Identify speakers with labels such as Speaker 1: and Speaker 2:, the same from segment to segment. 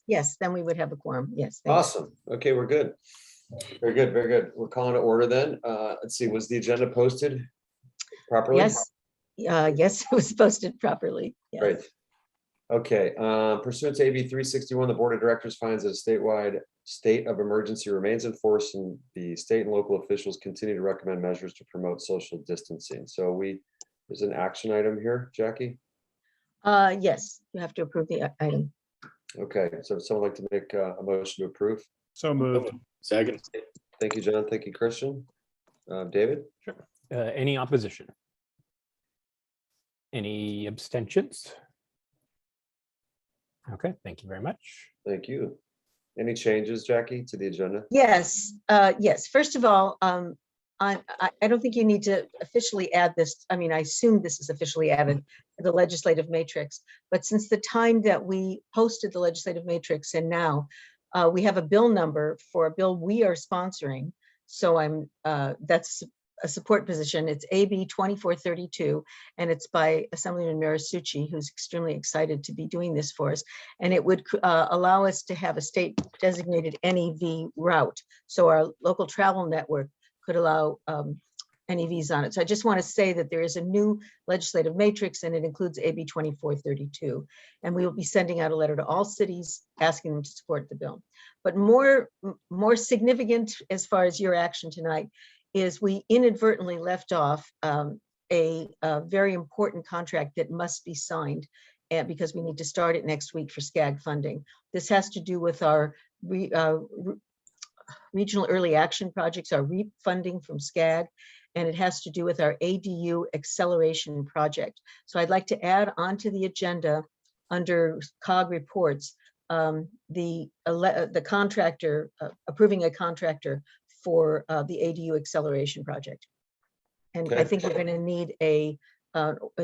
Speaker 1: Yes, then we would have a quorum. Yes. thank you.
Speaker 2: Awesome. Okay, we're good. Very good, very good. We're calling to order then. Let's see, was the agenda posted properly?
Speaker 1: Yes, yes, it was posted properly. Yes.
Speaker 2: Great. Okay, pursuant to AB 361, the Board of Directors finds that a statewide state of emergency remains in force and the state and local officials continue to recommend measures to promote social distancing. So there's an action item here, Jackie?
Speaker 1: Yes, you have to approve the item.
Speaker 2: Okay, so if someone like to make a motion to approve?
Speaker 3: So moved.
Speaker 4: Second.
Speaker 2: Thank you, John. Thank you, Christian. David?
Speaker 5: Any opposition? Any abstentions? Okay, thank you very much.
Speaker 2: Thank you. Any changes, Jackie, to the agenda?
Speaker 1: Yes, yes. First of all, I don't think you need to officially add this. I mean, I assume this is officially added to the legislative matrix, but since the time that we posted the legislative matrix and now we have a bill number for a bill we are sponsoring. So that's a support position. It's AB 2432, and it's by Assemblyman Marisucci, who's extremely excited to be doing this for us. And it would allow us to have a state designated NEV route. So our local travel network could allow NEVs on it. So I just want to say that there is a new legislative matrix and it includes AB 2432. And we will be sending out a letter to all cities asking them to support the bill. But more significant as far as your action tonight is we inadvertently left off a very important contract that must be signed because we need to start it next week for SCAG funding. This has to do with our regional early action projects, our REAP funding from SCAG, and it has to do with our ADU acceleration project. So I'd like to add onto the agenda under COG reports, the contractor, approving a contractor for the ADU acceleration project. And
Speaker 2: Okay.
Speaker 1: I think we're going to need a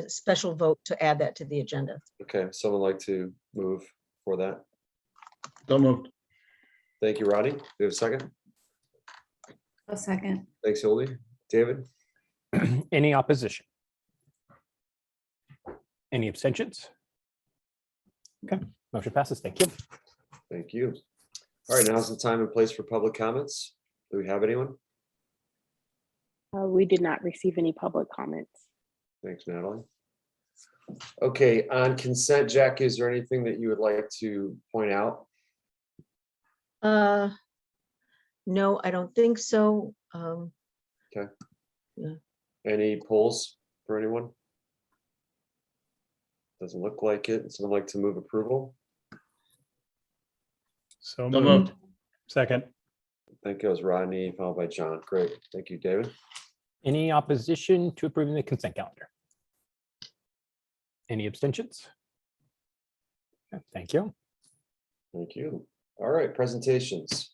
Speaker 1: special vote to add that to the agenda.
Speaker 2: Okay, someone like to move for that?
Speaker 4: So moved.
Speaker 2: Thank you, Rodney. Do you have a second?
Speaker 6: A second.
Speaker 2: Thanks, Hildy. David?
Speaker 5: Any opposition? Any abstentions? Okay, motion passes. Thank you.
Speaker 2: Thank you. All right, now's the time and place for public comments. Do we have anyone?
Speaker 7: We did not receive any public comments.
Speaker 2: Thanks, Natalie. Okay, on consent, Jackie, is there anything that you would like to point out?
Speaker 1: No, I don't think so.
Speaker 2: Okay.
Speaker 1: Yeah.
Speaker 2: Any polls for anyone? Doesn't look like it. Someone like to move approval?
Speaker 3: So
Speaker 4: So
Speaker 3: moved.
Speaker 4: moved.
Speaker 3: Second.
Speaker 2: Thank you. It was Rodney, followed by John. Great. Thank you, David.
Speaker 5: Any opposition to approving the consent calendar? Any abstentions? Okay, thank you.
Speaker 2: Thank you. All right, presentations.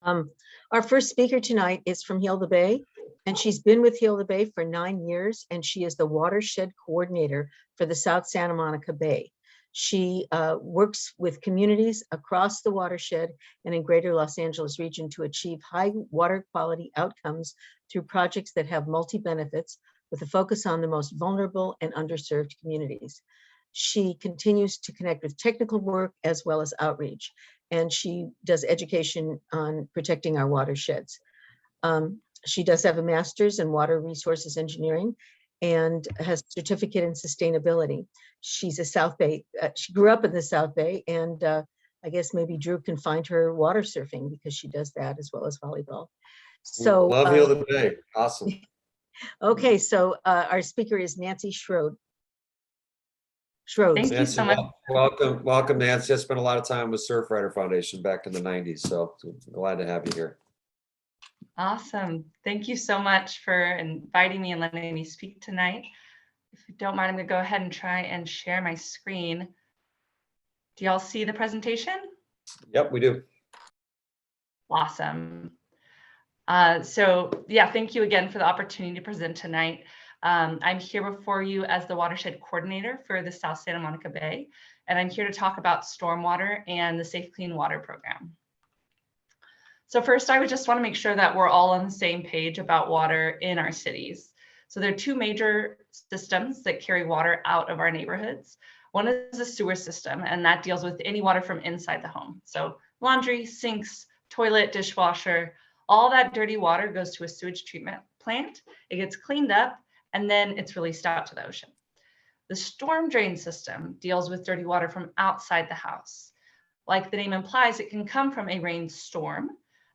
Speaker 1: Our first speaker tonight is from Heal the Bay, and she's been with Heal the Bay for 9 years, and she is the watershed coordinator for the South Santa Monica Bay. She works with communities across the watershed and in greater Los Angeles region to achieve high water quality outcomes through projects that have multi-benefits with a focus on the most vulnerable and underserved communities. She continues to connect with technical work as well as outreach, and she does education on protecting our watersheds. She does have a master's in water resources engineering and has a certificate in sustainability. She's a South Bay, she grew up in the South Bay, and I guess maybe Drew can find her water surfing because she does that as well as volleyball. So
Speaker 2: Love Heal the Bay. Awesome.
Speaker 1: okay, so our speaker is Nancy Schroed.
Speaker 6: Thank you so much.
Speaker 2: Welcome, Nancy. I spent a lot of time with Surfrider Foundation back in the 90s, so glad to have you here.
Speaker 6: Awesome. Thank you so much for inviting me and letting me speak tonight. If you don't mind, I'm going to go ahead and try and share my screen. Do y'all see the presentation?
Speaker 2: Yep, we do.
Speaker 6: Awesome. So yeah, thank you again for the opportunity to present tonight. I'm here before you as the watershed coordinator for the South Santa Monica Bay, and I'm here to talk about stormwater and the Safe Clean Water program. So first, I would just want to make sure that we're all on the same page about water in our cities. So there are two major systems that carry water out of our neighborhoods. One is a sewer system, and that deals with any water from inside the home. So laundry, sinks, toilet, dishwasher, all that dirty water goes to a sewage treatment plant. It gets cleaned up, and then it's released out to the ocean. The storm drain system deals with dirty water from outside the house. Like the name implies, it can come from a rainstorm,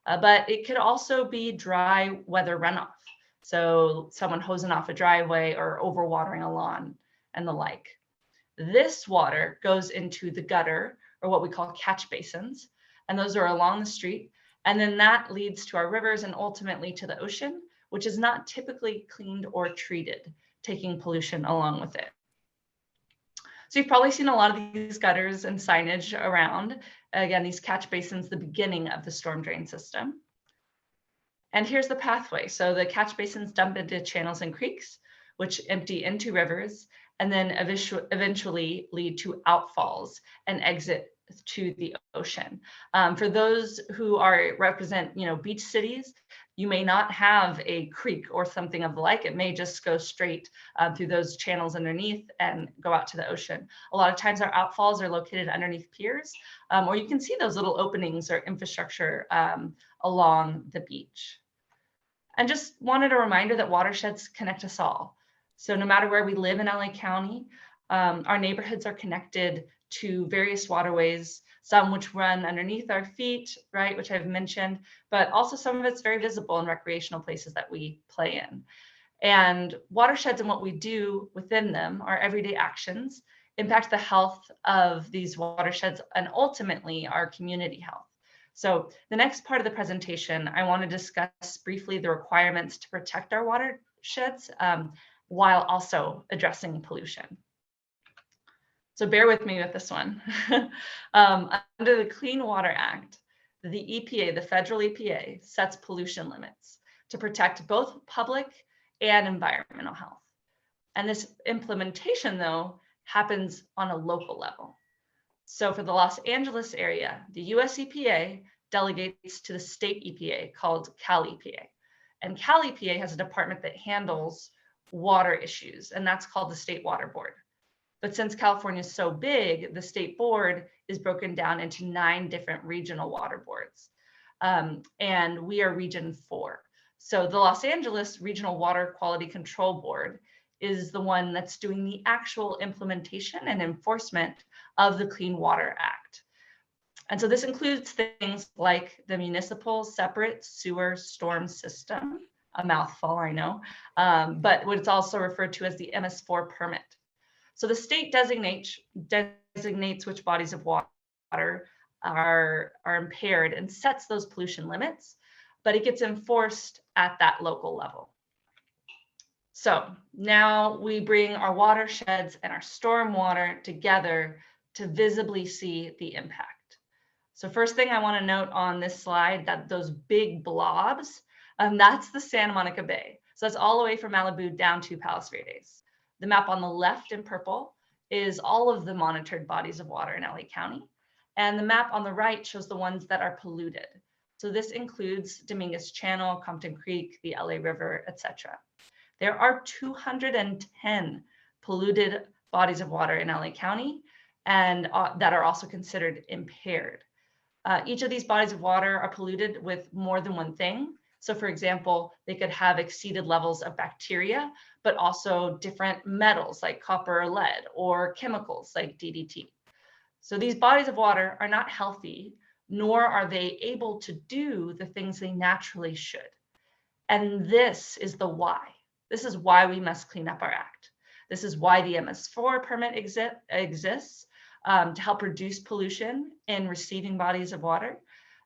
Speaker 6: but it could also be dry weather runoff. So someone hosing off a driveway or overwatering a lawn and the like. This water goes into the gutter, or what we call catch basins, and those are along the street. And then that leads to our rivers and ultimately to the ocean, which is not typically cleaned or treated, taking pollution along with it. So you've probably seen a lot of these gutters and signage around. Again, these catch basins, the beginning of the storm drain system. And here's the pathway. So the catch basins dump into channels and creeks, which empty into rivers, and then eventually lead to outfalls and exit to the ocean. For those who represent, beach cities, you may not have a creek or something of the like. It may just go straight through those channels underneath and go out to the ocean. A lot of times our outfalls are located underneath piers, or you can see those little openings or infrastructure along the beach. And just wanted a reminder that watersheds connect us all. So no matter where we live in LA County, our neighborhoods are connected to various waterways, some which run underneath our feet, right, which I've mentioned, but also some of it's very visible in recreational places that we play in. And watersheds and what we do within them, our everyday actions, impact the health of these watersheds and ultimately our community health. So the next part of the presentation, I want to discuss briefly the requirements to protect our watersheds while also addressing pollution. So bear with me with this one. Under the Clean Water Act, the EPA, the federal EPA, sets pollution limits to protect both public and environmental health. And this implementation, though, happens on a local level. So for the Los Angeles area, the US EPA delegates to the state EPA called Cal EPA. And Cal EPA has a department that handles water issues, and that's called the State Water Board. But since California is so big, the state board is broken down into 9 different regional water boards. And we are Region 4. So the Los Angeles Regional Water Quality Control Board is the one that's doing the actual implementation and enforcement of the Clean Water Act. And so this includes things like the municipal separate sewer storm system, a mouthful, I know, but what it's also referred to as the MS4 permit. So the state designates which bodies of water are impaired and sets those pollution limits, but it gets enforced at that local level. So now we bring our watersheds and our storm water together to visibly see the impact. So first thing I want to note on this slide, that those big blobs, that's the Santa Monica Bay. So that's all the way from Malibu down to Palos Verdes. The map on the left in purple is all of the monitored bodies of water in LA County. And the map on the right shows the ones that are polluted. So this includes Dominguez Channel, Compton Creek, the LA River, etc. There are 210 polluted bodies of water in LA County and that are also considered impaired. Each of these bodies of water are polluted with more than one thing. So for example, they could have exceeded levels of bacteria, but also different metals like copper or lead, or chemicals like DDT. So these bodies of water are not healthy, nor are they able to do the things they naturally should. And this is the why. This is why we must clean up our act. This is why the MS4 permit exists to help reduce pollution in receiving bodies of water,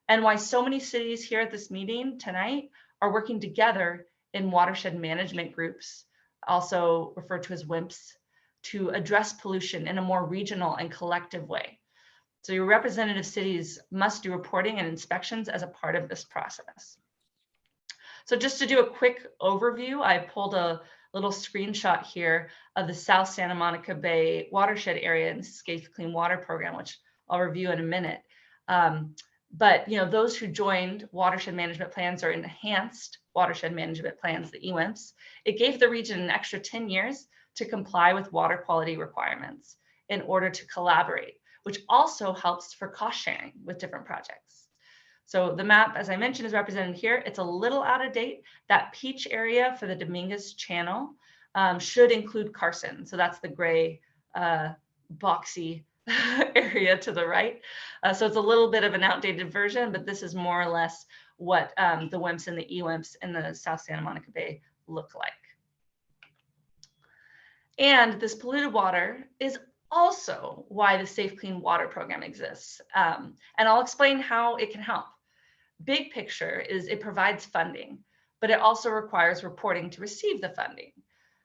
Speaker 6: and why so many cities here at this meeting tonight are working together in watershed management groups, also referred to as WIMPs, to address pollution in a more regional and collective way. So your representative cities must do reporting and inspections as a part of this process. So just to do a quick overview, I pulled a little screenshot here of the South Santa Monica Bay watershed area in the Safe Clean Water Program, which I'll review in a minute. But those who joined watershed management plans or enhanced watershed management plans, the EWIMPs, it gave the region an extra 10 years to comply with water quality requirements. in order to collaborate, which also helps for cost sharing with different projects. So the map, as I mentioned, is represented here. It's a little out of date. That peach area for the Dominguez Channel should include Carson. So that's the gray boxy area to the right. So it's a little bit of an outdated version, but this is more or less what the WIMPs and the EWIMPs in the South Santa Monica Bay look like. And this polluted water is also why the Safe Clean Water program exists. And I'll explain how it can help. Big picture is it provides funding, but it also requires reporting to receive the funding.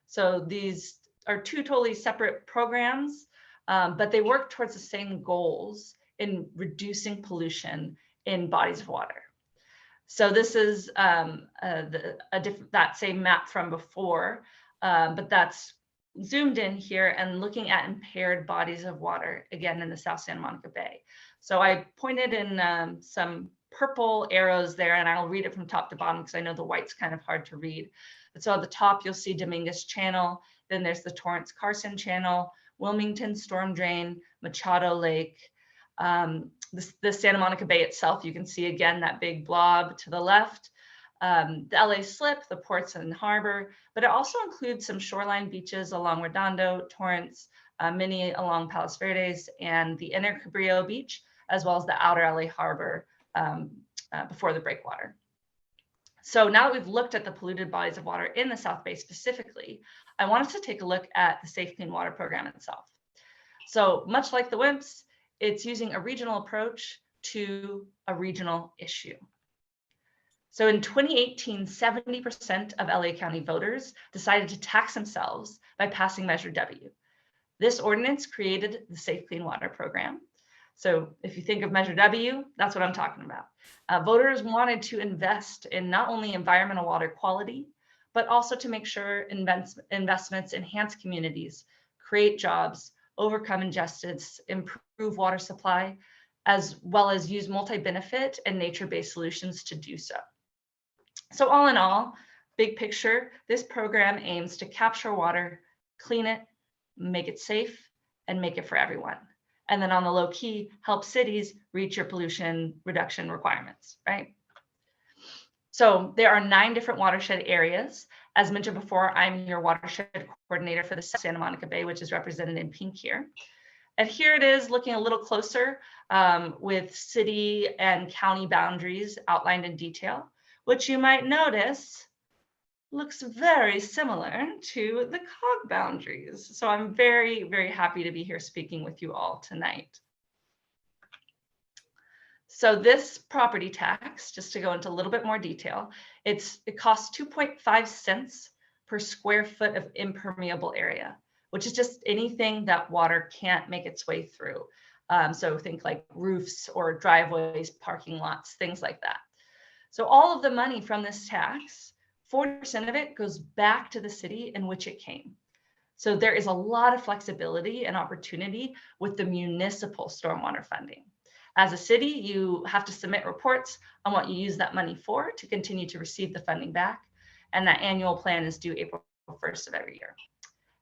Speaker 6: So these are two totally separate programs, but they work towards the same goals in reducing pollution in bodies of water. So this is that same map from before, but that's zoomed in here and looking at impaired bodies of water, again, in the South Santa Monica Bay. So I pointed in some purple arrows there, and I'll read it from top to bottom because I know the white's kind of hard to read. But so at the top, you'll see Dominguez Channel, then there's the Torrance Carson Channel, Wilmington Storm Drain, Machado Lake, the Santa Monica Bay itself. You can see again that big blob to the left, the LA Slip, the ports and harbor, but it also includes some shoreline beaches along Redondo, Torrance, many along Palos Verdes, and the inner Cabrillo Beach, as well as the outer LA Harbor before the breakwater. So now that we've looked at the polluted bodies of water in the South Bay specifically, I wanted to take a look at the Safe Clean Water program itself. So much like the WIMPs, it's using a regional approach to a regional issue. So in 2018, 70% of LA County voters decided to tax themselves by passing Measure W. This ordinance created the Safe Clean Water program. So if you think of Measure W, that's what I'm talking about. Voters wanted to invest in not only environmental water quality, but also to make sure investments enhance communities, create jobs, overcome injustice, improve water supply, as well as use multi-benefit and nature-based solutions to do so. So all in all, big picture, this program aims to capture water, clean it, make it safe, and make it for everyone. And then on the low key, help cities reach your pollution reduction requirements, right? So there are 9 different watershed areas. As mentioned before, I'm your watershed coordinator for the Santa Monica Bay, which is represented in pink here. And here it is looking a little closer with city and county boundaries outlined in detail, which you might notice looks very similar to the COG boundaries. So I'm very, very happy to be here speaking with you all tonight. So this property tax, just to go into a little bit more detail, it costs 2.5 cents per square foot of impermeable area, which is just anything that water can't make its way through. So think like roofs or driveways, parking lots, things like that. So all of the money from this tax, 40% of it goes back to the city in which it came. So there is a lot of flexibility and opportunity with the municipal stormwater funding. As a city, you have to submit reports on what you use that money for to continue to receive the funding back. And that annual plan is due April 1st of every year.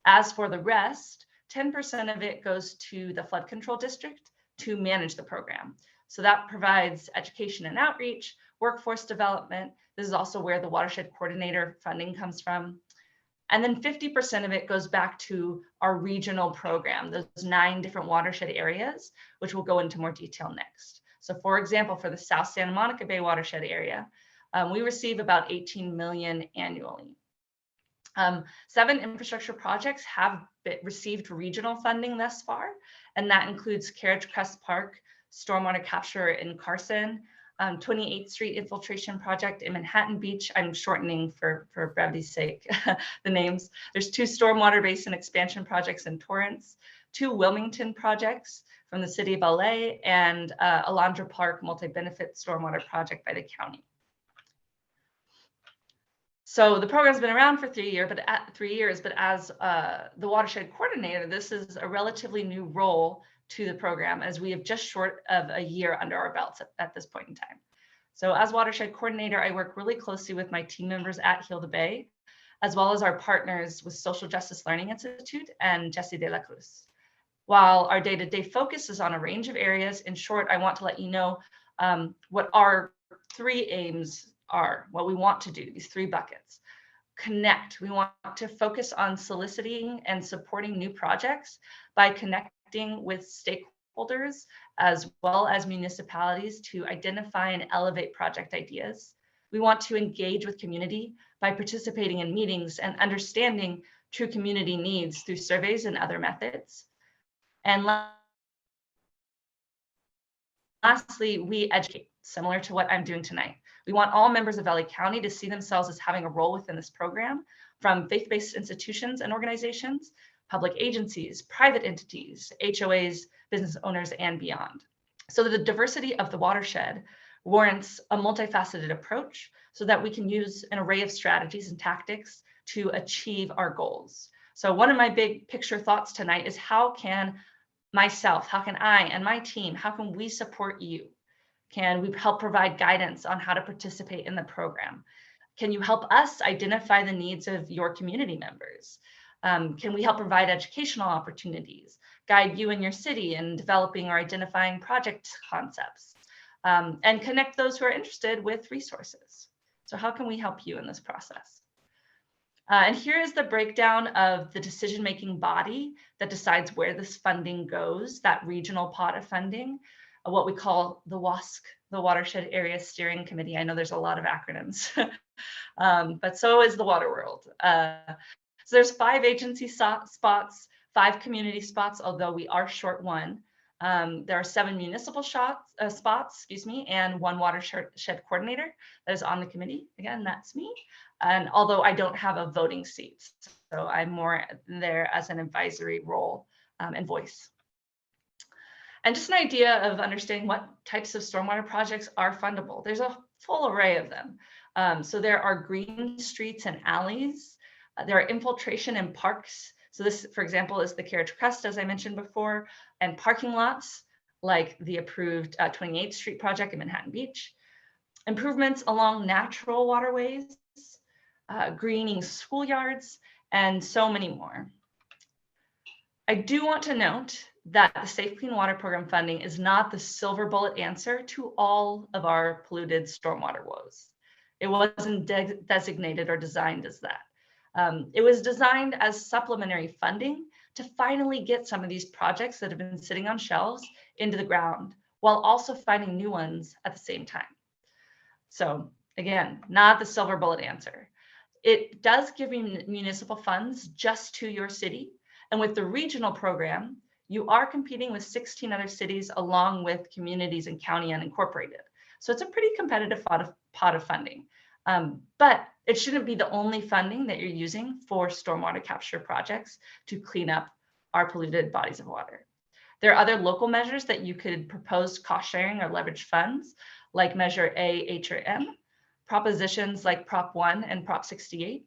Speaker 6: As for the rest, 10% of it goes to the flood control district to manage the program. So that provides education and outreach, workforce development. This is also where the watershed coordinator funding comes from. And then 50% of it goes back to our regional program, those 9 different watershed areas, which we'll go into more detail next. So for example, for the South Santa Monica Bay watershed area, we receive about 18 million annually. 7 infrastructure projects have received regional funding thus far, and that includes Carriage Crest Park, stormwater capture in Carson, 28th Street infiltration project in Manhattan Beach. I'm shortening for brevity's sake the names. There's 2 stormwater basin expansion projects in Torrance, 2 Wilmington projects from the city of LA, and Alondra Park multi-benefit stormwater project by the county. So the program's been around for 3 years, but as the watershed coordinator, this is a relatively new role to the program, as we have just short of a year under our belts at this point in time. So as watershed coordinator, I work really closely with my team members at Heal the Bay, as well as our partners with Social Justice Learning Institute and Jesse de la Cruz. while our day-to-day focus is on a range of areas. In short, I want to let you know what our 3 aims are, what we want to do, these 3 buckets. Connect. We want to focus on soliciting and supporting new projects by connecting with stakeholders as well as municipalities to identify and elevate project ideas. We want to engage with community by participating in meetings and understanding true community needs through surveys and other methods. And lastly, we educate, similar to what I'm doing tonight. We want all members of LA County to see themselves as having a role within this program, from faith-based institutions and organizations, public agencies, private entities, HOAs, business owners, and beyond. So the diversity of the watershed warrants a multifaceted approach so that we can use an array of strategies and tactics to achieve our goals. So one of my big picture thoughts tonight is how can I and my team, how can we support you? Can we help provide guidance on how to participate in the program? Can you help us identify the needs of your community members? Can we help provide educational opportunities, guide you and your city in developing or identifying project concepts, and connect those who are interested with resources? So how can we help you in this process? And here is the breakdown of the decision-making body that decides where this funding goes, that regional pot of funding, what we call the WASC, the Watershed Area Steering Committee. I know there's a lot of acronyms, but so is the water world. So there's 5 agency spots, 5 community spots, although we are short 1. There are 7 municipal spots, and 1 watershed coordinator that is on the committee. Again, that's me. And although I don't have a voting seat, so I'm more there as an advisory role and voice. And just an idea of understanding what types of stormwater projects are fundable. There's a full array of them. So there are green streets and alleys. There are infiltration in parks. So this, for example, is the Carriage Crest, as I mentioned before, and parking lots like the approved 28th Street project in Manhattan Beach. Improvements along natural waterways, greening schoolyards, and so many more. I do want to note that the Safe Clean Water Program funding is not the silver bullet answer to all of our polluted stormwater woes. It wasn't designated or designed as that. It was designed as supplementary funding to finally get some of these projects that have been sitting on shelves into the ground, while also finding new ones at the same time. So again, not the silver bullet answer. It does give you municipal funds just to your city. And with the regional program, you are competing with 16 other cities along with communities and county unincorporated. So it's a pretty competitive pot of funding. But it shouldn't be the only funding that you're using for stormwater capture projects to clean up our polluted bodies of water. There are other local measures that you could propose cost sharing or leverage funds, like Measure A, H, or M, propositions like Prop 1 and Prop 68,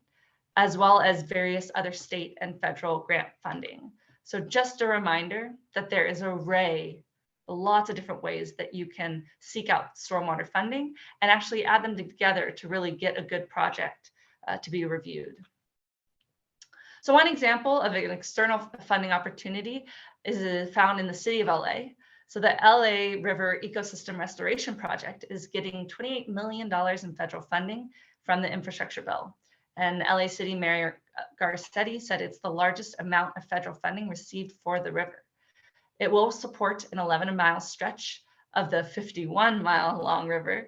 Speaker 6: as well as various other state and federal grant funding. So just a reminder that there is an array, lots of different ways that you can seek out stormwater funding and actually add them together to really get a good project to be reviewed. So one example of an external funding opportunity is found in the city of LA. So the LA River Ecosystem Restoration Project is getting $28 million in federal funding from the infrastructure bill. And LA City Mayor Garcetti said it's the largest amount of federal funding received for the river. It will support an 11-mile stretch of the 51-mile-long river.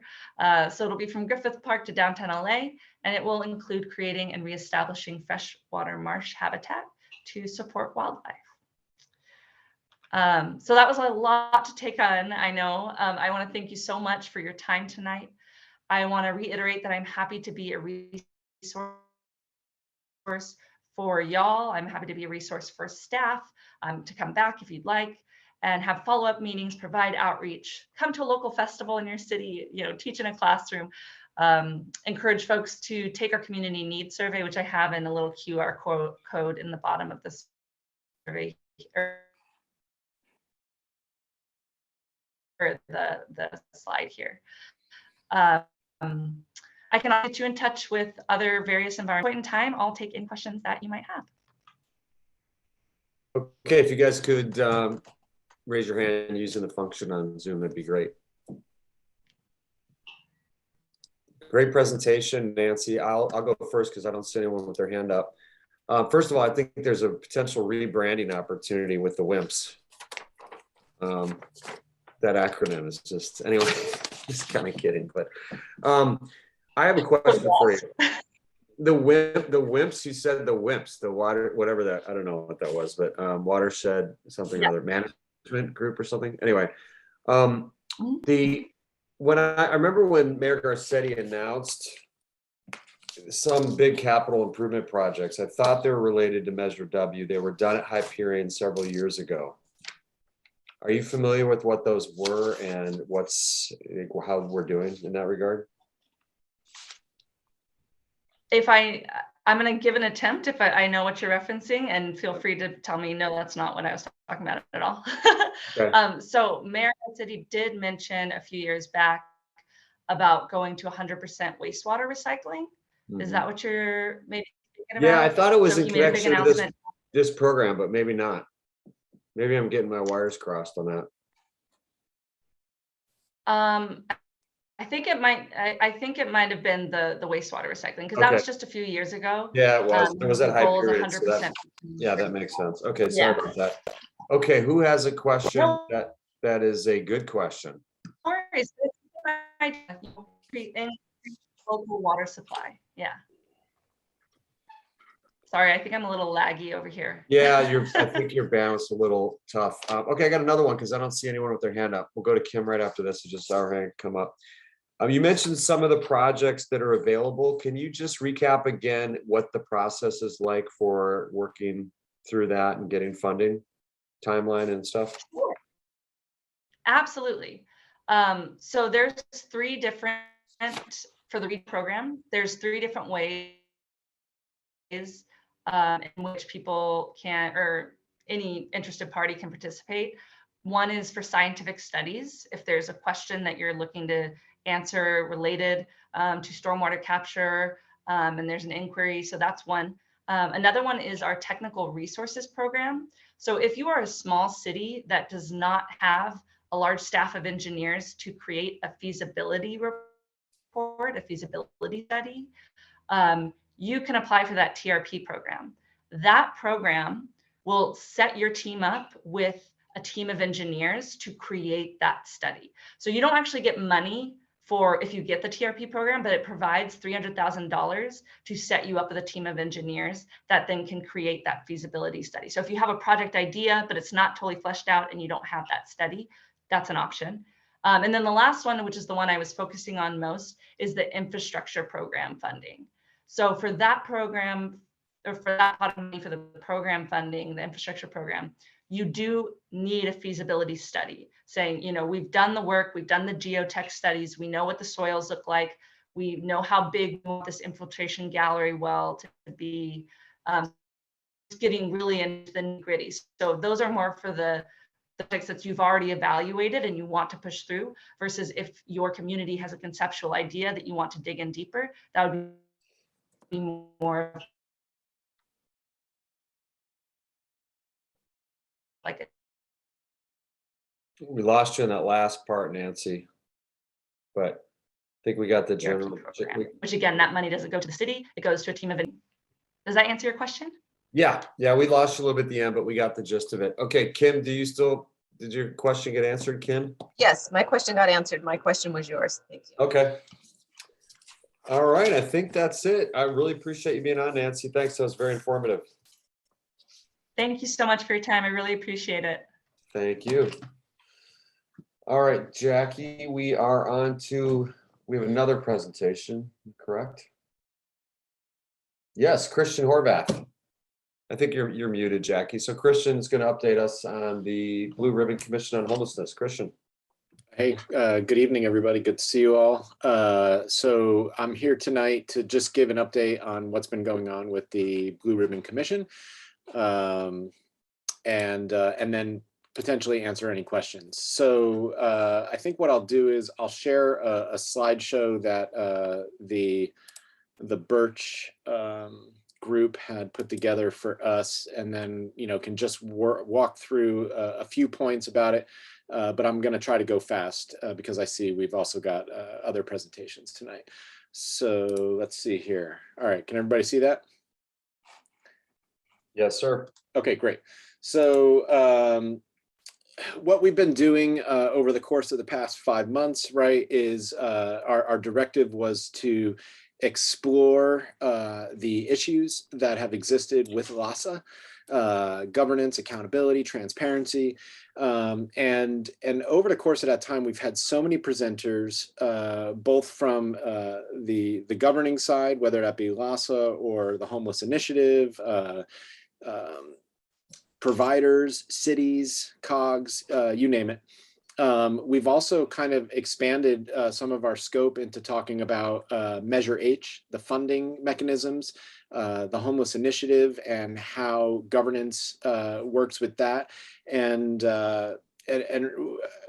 Speaker 6: So it'll be from Griffith Park to downtown LA, and it will include creating and reestablishing freshwater marsh habitat to support wildlife. So that was a lot to take on, I know. I want to thank you so much for your time tonight. I want to reiterate that I'm happy to be a resource for y'all. I'm happy to be a resource for staff to come back if you'd like and have follow-up meetings, provide outreach, come to a local festival in your city, teach in a classroom, encourage folks to take our community needs survey, which I have in a little QR code in the bottom of the survey, or the slide here. I can get you in touch with other various environments. Point in time, I'll take any questions that you might have.
Speaker 2: Okay, if you guys could raise your hand using the function on Zoom, that'd be great. Great presentation, Nancy. I'll go first because I don't see anyone with their hand up. First of all, I think there's a potential rebranding opportunity with the WIMPs. That acronym is just, anyway, just kind of kidding, but I have a question for you. The WIMPs, you said the WIMPs, the water, whatever that, I don't know what that was, but watershed something or other, management group or something. Anyway, when I remember when Mayor Garcetti announced some big capital improvement projects, I thought they were related to Measure W. They were done at Hyperion several years ago. Are you familiar with what those were and how we're doing in that regard?
Speaker 6: I'm going to give an attempt if I know what you're referencing, and feel free to tell me, no, that's not what I was talking about at all.
Speaker 2: Okay.
Speaker 6: So Mayor City did mention a few years back about going to 100% wastewater recycling. Is that what you're maybe thinking about?
Speaker 2: Yeah, I thought it was
Speaker 6: So
Speaker 2: in
Speaker 6: he made a big
Speaker 2: connection to
Speaker 6: announcement.
Speaker 2: this program, but maybe not. Maybe I'm getting my wires crossed on that.
Speaker 6: I think it might. I think it might have been the wastewater recycling, because that was just a few years ago.
Speaker 2: Yeah, it was. It was at
Speaker 6: The goal is
Speaker 2: Hyperion. So
Speaker 6: 100%.
Speaker 2: yeah, that makes sense. Okay, sorry about that. Okay, who has a question that is a good question?
Speaker 6: No worries. Any local water supply. Yeah. Sorry, I think I'm a little laggy over here.
Speaker 2: Yeah, I think your bandwidth's a little tough. Okay, I got another one because I don't see anyone with their hand up. We'll go to Kim right after this. Just saw her hand come up. You mentioned some of the projects that are available. Can you just recap again what the process is like for working through that and getting funding, timeline and stuff?
Speaker 6: Sure. Absolutely. So there's three different, for the READ program, there's three different ways in which people can, or any interested party can participate. One is for scientific studies. If there's a question that you're looking to answer related to stormwater capture, and there's an inquiry, so that's one. Another one is our technical resources program. So if you are a small city that does not have a large staff of engineers to create a feasibility report, a feasibility study, you can apply for that TRP program. That program will set your team up with a team of engineers to create that study. So you don't actually get money for if you get the TRP program, but it provides $300,000 to set you up with a team of engineers that then can create that feasibility study. So if you have a project idea, but it's not totally fleshed out and you don't have that study, that's an option. And then the last one, which is the one I was focusing on most, is the infrastructure program funding. So for that program, or for that pot of money for the program funding, the infrastructure program, you do need a feasibility study saying, you know, we've done the work, we've done the geotech studies, we know what the soils look like, we know how big we want this infiltration gallery well to be, getting really into the nitty-gritty. So those are more for the projects that you've already evaluated and you want to push through, versus if your community has a conceptual idea that you want to dig in deeper, that would be more like it.
Speaker 2: We lost you in that last part, Nancy, but I think we got the general.
Speaker 6: Program, which again, that money doesn't go to the city, it goes to a team of. Does that answer your question?
Speaker 2: Yeah, we lost you a little bit at the end, but we got the gist of it. Okay, Kim, did your question get answered, Kim?
Speaker 3: Yes, my question got answered. My question was yours. Thank you.
Speaker 2: Okay. All right, I think that's it. I really appreciate you being on, Nancy. Thanks, that was very informative.
Speaker 6: Thank you so much for your time. I really appreciate it.
Speaker 2: Thank you. All right, Jackie, we have another presentation, correct? Yes, Christian Horvath. I think you're muted, Jackie. So Christian's going to update us on the Blue Ribbon Commission on Homelessness. Christian.
Speaker 4: Hey, good evening, everybody. Good to see you all. So I'm here tonight to just give an update on what's been going on with the Blue Ribbon Commission, and then potentially answer any questions. So I think what I'll do is I'll share a slideshow that the Birch group had put together for us, and then, can just walk through a few points about it. But I'm going to try to go fast because I see we've also got other presentations tonight. So let's see here. All right, can everybody see that?
Speaker 2: Yes, sir.
Speaker 4: Okay, great. So what we've been doing over the course of the past 5 months, right, is our directive was to explore the issues that have existed with LASA, governance, accountability, transparency, and over the course of that time, we've had so many presenters, both from the governing side, whether that be LASA or the Homeless Initiative, providers, cities, COGs, you name it. We've also kind of expanded some of our scope into talking about Measure H, the funding mechanisms, the Homeless Initiative, and how governance works with that. And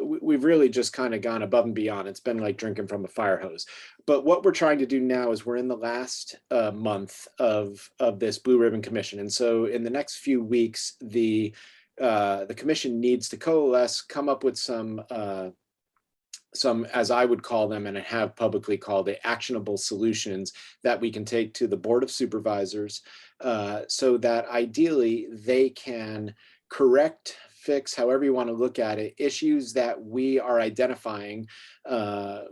Speaker 4: we've really just kind of gone above and beyond. It's been like drinking from a fire hose. But what we're trying to do now is we're in the last month of this Blue Ribbon Commission. And so in the next few weeks, the commission needs to coalesce, come up with some, as I would call them, and I have publicly called it, actionable solutions that we can take to the Board of Supervisors so that ideally they can correct, fix, however you want to look at it, issues that we are identifying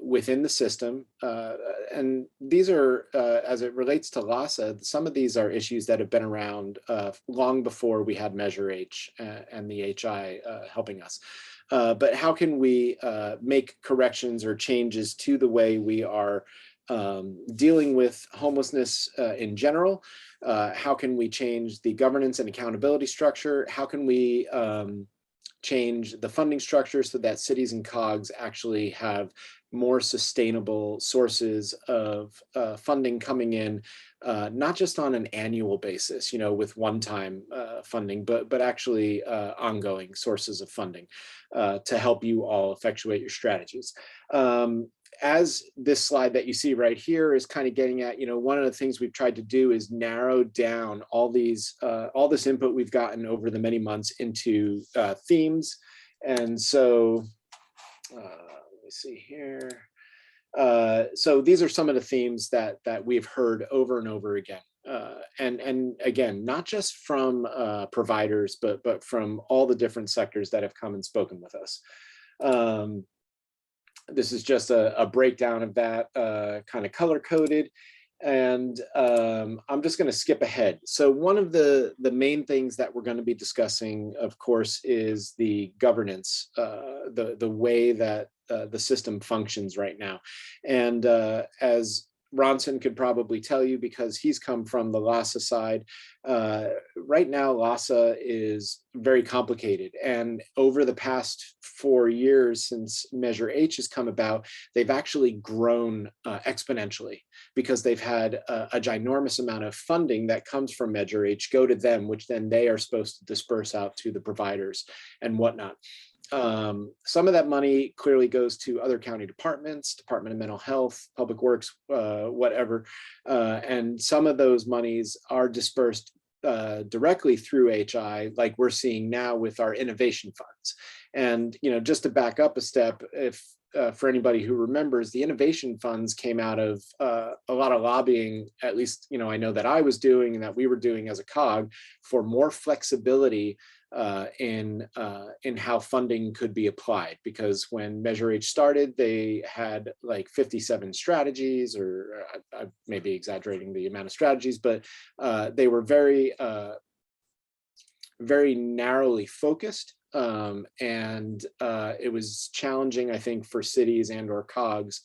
Speaker 4: within the system. And these are, as it relates to LASA, some of these are issues that have been around long before we had Measure H and the HI helping us. But how can we make corrections or changes to the way we are dealing with homelessness in general? How can we change the governance and accountability structure? How can we change the funding structure so that cities and COGs actually have more sustainable sources of funding coming in, not just on an annual basis, with one-time funding, but actually ongoing sources of funding to help you all effectuate your strategies. As this slide that you see right here is kind of getting at, one of the things we've tried to do is narrow down all this input we've gotten over the many months into themes. And so let me see here. So these are some of the themes that we've heard over and over again. And again, not just from providers, but from all the different sectors that have come and spoken with us. This is just a breakdown of that, kind of color-coded. And I'm just going to skip ahead. So one of the main things that we're going to be discussing, of course, is the governance, the way that the system functions right now. And as Ronson could probably tell you, because he's come from the LASA side, right now LASA is very complicated. And over the past 4 years since Measure H has come about, they've actually grown exponentially because they've had a ginormous amount of funding that comes from Measure H go to them, which then they are supposed to disperse out to the providers and whatnot. Some of that money clearly goes to other county departments, Department of Mental Health, Public Works, whatever. And some of those monies are dispersed directly through HI, like we're seeing now with our innovation funds. And, just to back up a step, if for anybody who remembers, the innovation funds came out of a lot of lobbying, at least, I know that I was doing and that we were doing as a COG, for more flexibility in how funding could be applied. Because when Measure H started, they had like 57 strategies, or I may be exaggerating the amount of strategies, but they were very, very narrowly focused. And it was challenging, I think, for cities and or COGs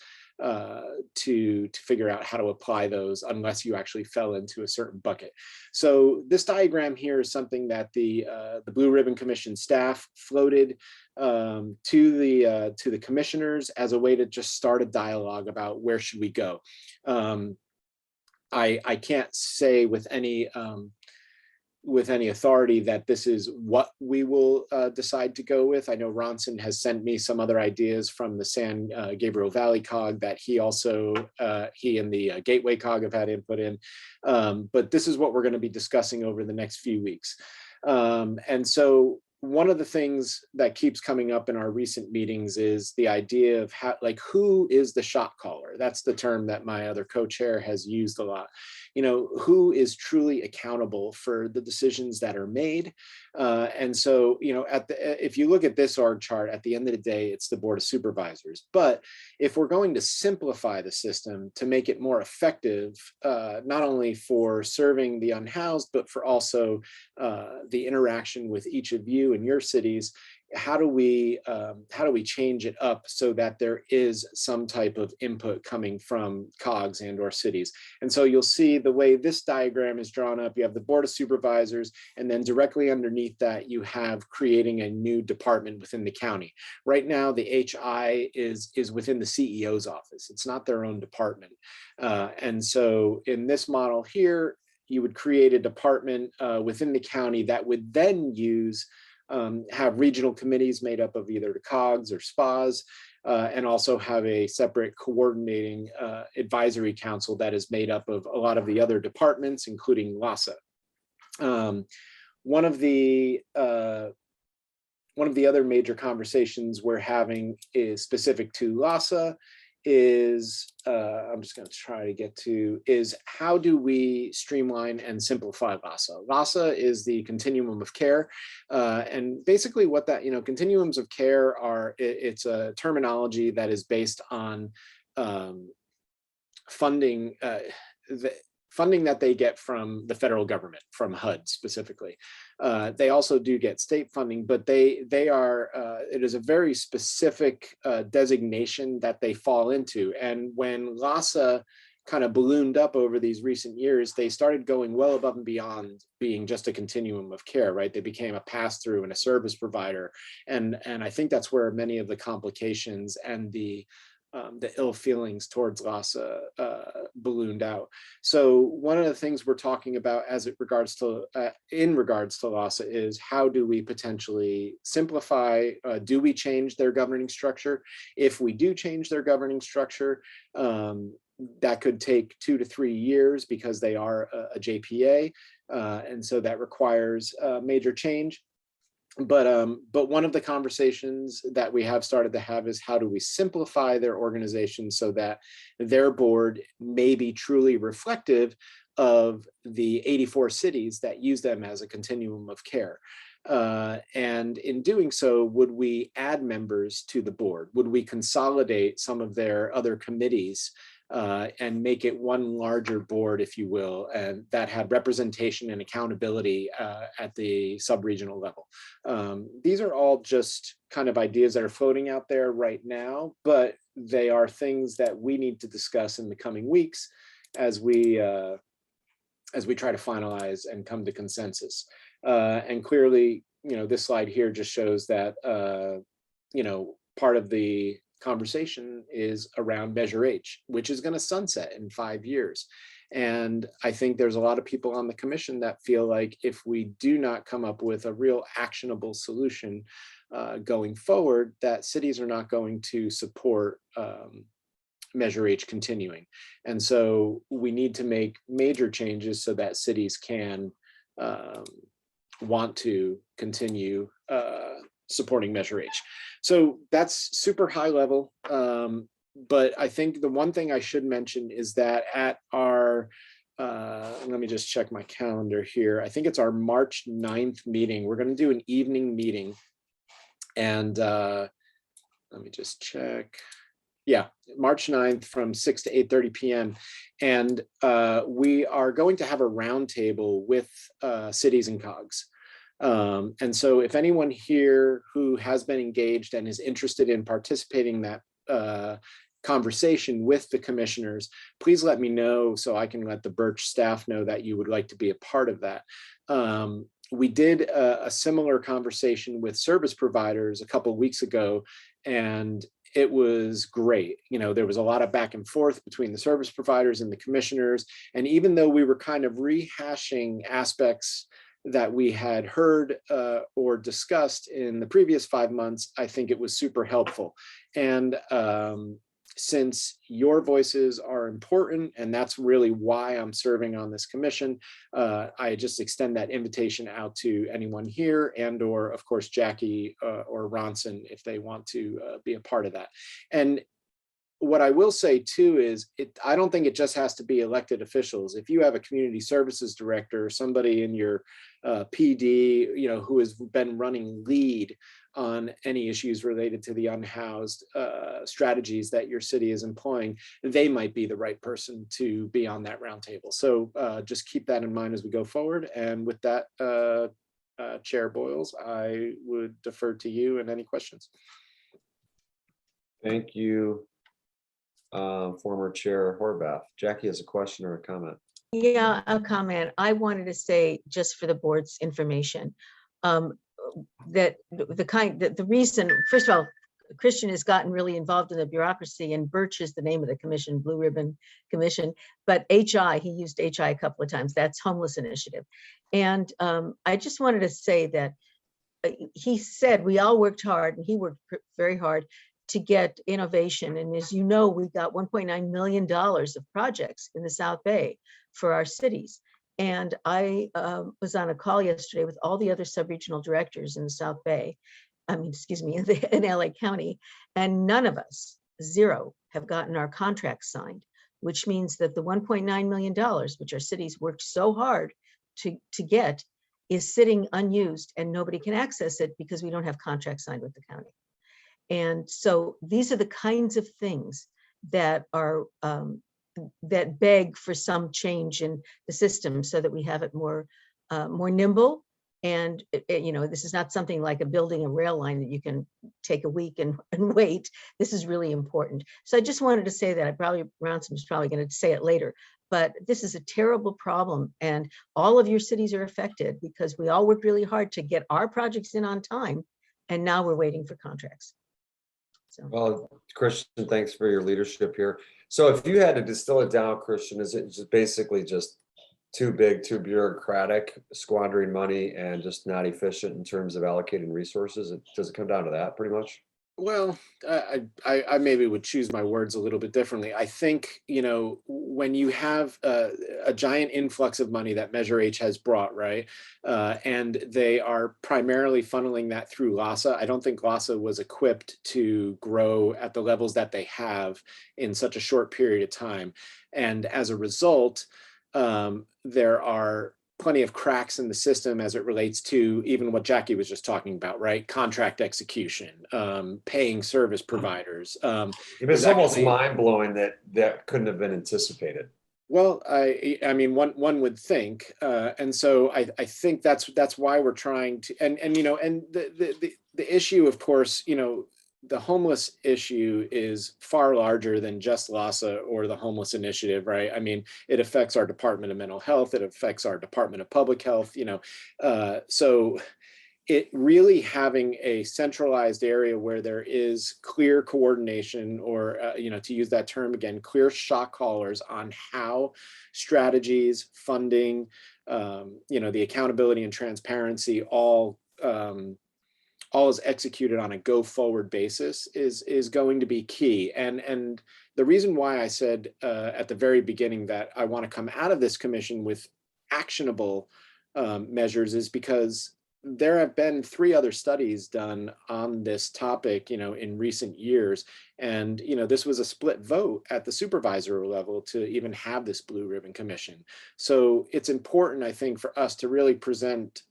Speaker 4: to figure out how to apply those unless you actually fell into a certain bucket. So this diagram here is something that the Blue Ribbon Commission staff floated to the commissioners as a way to just start a dialogue about where should we go. I can't say with any with any authority that this is what we will decide to go with. I know Ronson has sent me some other ideas from the San Gabriel Valley COG that he also, he and the Gateway COG have had input in. But this is what we're going to be discussing over the next few weeks. And so one of the things that keeps coming up in our recent meetings is the idea of how, like, who is the shot caller? That's the term that my other co-chair has used a lot. You know, who is truly accountable for the decisions that are made? And so, you know, if you look at this org chart, at the end of the day, it's the Board of Supervisors. But if we're going to simplify the system to make it more effective, not only for serving the unhoused, but for also the interaction with each of you in your cities, how do we change it up so that there is some type of input coming from COGs and or cities? And so you'll see the way this diagram is drawn up, you have the Board of Supervisors, and then directly underneath that, you have creating a new department within the county. Right now, the HI is within the CEO's office. It's not their own department. And so in this model here, you would create a department within the county that would then have regional committees made up of either the COGs or SPAs, and also have a separate coordinating advisory council that is made up of a lot of the other departments, including LASA. One of the other major conversations we're having is specific to LASA is, I'm just going to try to get to, is how do we streamline and simplify LASA? LASA is the continuum of care. And basically what that, you know, continuums of care are, it's a terminology that is based on funding, funding that they get from the federal government, from HUD specifically. They also do get state funding, but they are, it is a very specific designation that they fall into. And when LASA kind of ballooned up over these recent years, they started going well above and beyond being just a continuum of care, right? They became a pass-through and a service provider. And I think that's where many of the complications and the ill feelings towards LASA ballooned out. So one of the things we're talking about in regards to LASA is how do we potentially simplify, do we change their governing structure? If we do change their governing structure, that could take 2 to 3 years because they are a JPA. And so that requires major change. But one of the conversations that we have started to have is how do we simplify their organization so that their board may be truly reflective of the 84 cities that use them as a continuum of care. And in doing so, would we add members to the board? Would we consolidate some of their other committees and make it one larger board, if you will, and that had representation and accountability at the sub-regional level? These are all just kind of ideas that are floating out there right now, but they are things that we need to discuss in the coming weeks as we try to finalize and come to consensus. And clearly, you know, this slide here just shows that, you know, part of the conversation is around Measure H, which is going to sunset in 5 years. And I think there's a lot of people on the commission that feel like if we do not come up with a real actionable solution going forward, that cities are not going to support Measure H continuing. And so we need to make major changes so that cities can want to continue supporting Measure H. So that's super high level. But I think the one thing I should mention is that at our, let me just check my calendar here. I think it's our March 9th meeting. We're going to do an evening meeting. And let me just check. Yeah, March 9th from 6 to 8:30 p.m. And we are going to have a roundtable with cities and COGs. And so if anyone here who has been engaged and is interested in participating in that conversation with the commissioners, please let me know so I can let the Birch staff know that you would like to be a part of that. We did a similar conversation with service providers a couple of weeks ago, and it was great. You know, there was a lot of back and forth between the service providers and the commissioners. And even though we were kind of rehashing aspects that we had heard or discussed in the previous 5 months, I think it was super helpful. And since your voices are important, and that's really why I'm serving on this commission, I just extend that invitation out to anyone here and or of course, Jackie or Ronson, if they want to be a part of that. And what I will say too is I don't think it just has to be elected officials. If you have a community services director or somebody in your PD, who has been running lead on any issues related to the unhoused strategies that your city is employing, they might be the right person to be on that roundtable. So just keep that in mind as we go forward. And with that, Chair Boyles, I would defer to you and any questions.
Speaker 2: Thank you, former Chair Horvath. Jackie has a question or a comment.
Speaker 1: Yeah, a comment. I wanted to say, just for the board's information, that the reason, first of all, Christian has gotten really involved in the bureaucracy, and Birch is the name of the commission, Blue Ribbon Commission, but HI, he used HI a couple of times, that's Homeless Initiative. And I just wanted to say that he said we all worked hard, and he worked very hard to get innovation. And as you know, we got $1.9 million of projects in the South Bay for our cities. And I was on a call yesterday with all the other sub-regional directors in the South Bay, in LA County, and none of us, zero, have gotten our contracts signed, which means that the $1.9 million, which our cities worked so hard to get, is sitting unused, and nobody can access it because we don't have contracts signed with the county. And so these are the kinds of things that are that beg for some change in the system, so that we have it more nimble. And this is not something like building a rail line that you can take a week and wait. This is really important. So I just wanted to say that. Ronson is probably going to say it later, but this is a terrible problem, and all of your cities are affected because we all worked really hard to get our projects in on time, and now we're waiting for contracts. So.
Speaker 2: Well, Christian, thanks for your leadership here. So if you had to distill it down, Christian, is it just basically just too big, too bureaucratic, squandering money, and just not efficient in terms of allocating resources? Does it come down to that pretty much?
Speaker 4: Well, I maybe would choose my words a little bit differently. I think, when you have a giant influx of money that Measure H has brought, right, and they are primarily funneling that through LAHSA, I don't think LAHSA was equipped to grow at the levels that they have in such a short period of time. And as a result, there are plenty of cracks in the system as it relates to even what Jackie was just talking about, right? Contract execution, paying service providers.
Speaker 2: It's almost mind-blowing that couldn't have been anticipated.
Speaker 4: Well, I mean, one would think, and so I think that's why we're trying to, and the issue, of course, the homeless issue is far larger than just LAHSA or the Homeless Initiative, right? I mean, it affects our Department of Mental Health, it affects our Department of Public Health, so it really having a centralized area where there is clear coordination, or, to use that term again, clear shot callers on how strategies, funding, the accountability and transparency all is executed on a go forward basis is going to be key. And the reason why I said at the very beginning that I want to come out of this commission with actionable measures is because there have been 3 other studies done on this topic, in recent years. And, this was a split vote at the supervisor level to even have this Blue Ribbon Commission. So it's important, I think, for us to really present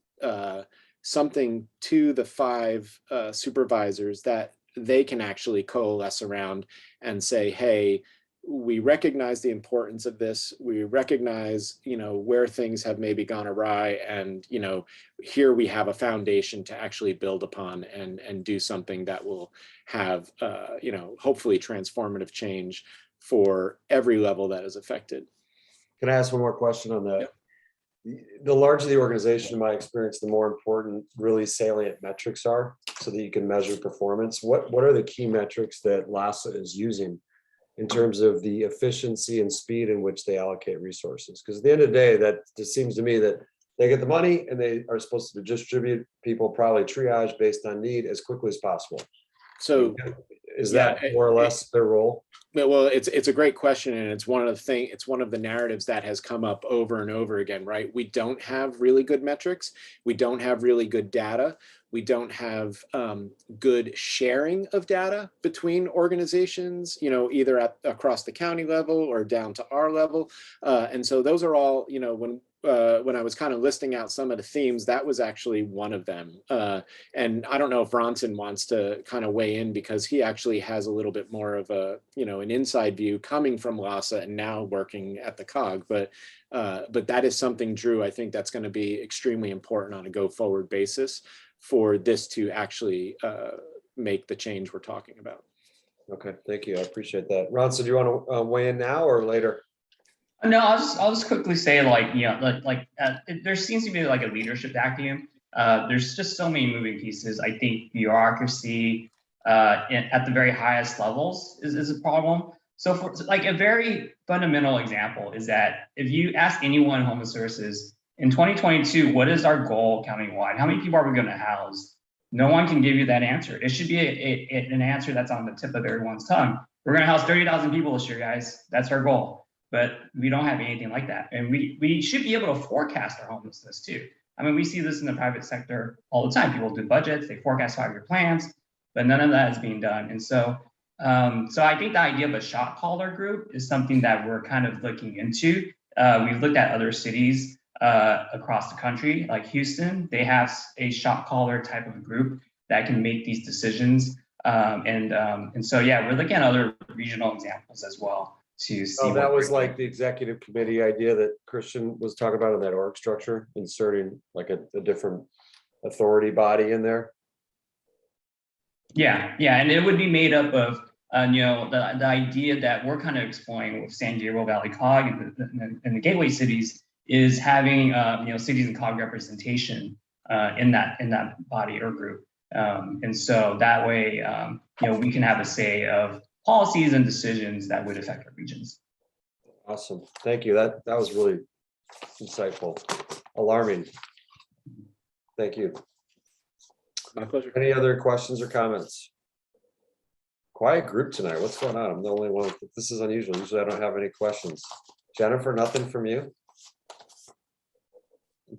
Speaker 4: something to the 5 supervisors that they can actually coalesce around and say, hey, we recognize the importance of this. We recognize, where things have maybe gone awry, and, here we have a foundation to actually build upon and do something that will have, hopefully transformative change for every level that is affected.
Speaker 2: Can I ask one more question on that? Yep. The larger the organization, in my experience, the more important really salient metrics are, so that you can measure performance. What are the key metrics that LAHSA is using in terms of the efficiency and speed in which they allocate resources? Because at the end of the day, that just seems to me that they get the money and they are supposed to distribute people, probably triage based on need as quickly as possible.
Speaker 4: So
Speaker 2: Is
Speaker 4: Yeah,
Speaker 2: that more or less their role?
Speaker 4: well, it's a great question, and it's one of the narratives that has come up over and over again, right? We don't have really good metrics. We don't have really good data. We don't have good sharing of data between organizations, either across the county level or down to our level. And so those are all, when I was kind of listing out some of the themes, that was actually one of them. And I don't know if Ronson wants to kind of weigh in, because he actually has a little bit more of a, an inside view coming from LASA and now working at the COG. But that is something, Drew, I think that's going to be extremely important on a go forward basis for this to actually make the change we're talking about.
Speaker 2: Okay, thank you. I appreciate that. Ronson, do you want to weigh in now or later?
Speaker 8: No, I'll just quickly say, there seems to be like a leadership vacuum. There's just so many moving pieces. I think bureaucracy at the very highest levels is a problem. So for like a very fundamental example is that if you ask anyone in Home Services in 2022, what is our goal countywide? How many people are we going to house? No one can give you that answer. It should be an answer that's on the tip of everyone's tongue. We're going to house 30,000 people this year, guys. That's our goal. But we don't have anything like that. And we should be able to forecast our homelessness too. I mean, we see this in the private sector all the time. People do budgets, they forecast 5-year plans, but none of that is being done. And so I think the idea of a shot caller group is something that we're kind of looking into. We've looked at other cities across the country, like Houston. They have a shot caller type of group that can make these decisions. And so, yeah, we're looking at other regional examples as well.
Speaker 2: Oh, that was like the executive committee idea that Christian was talking about in that org structure, inserting like a different authority body in there.
Speaker 8: Yeah, and it would be made up of the idea that we're kind of exploring with San Diego Valley COG and the gateway cities is having cities and COG representation in that body or group, and so that way we can have a say of policies and decisions that would affect our regions.
Speaker 2: Awesome. Thank you. That was really insightful, alarming. Thank you.
Speaker 4: My pleasure.
Speaker 2: Any other questions or comments? Quiet group tonight. What's going on? I'm the only one. This is unusual. Usually I don't have any questions. Jennifer, nothing from you?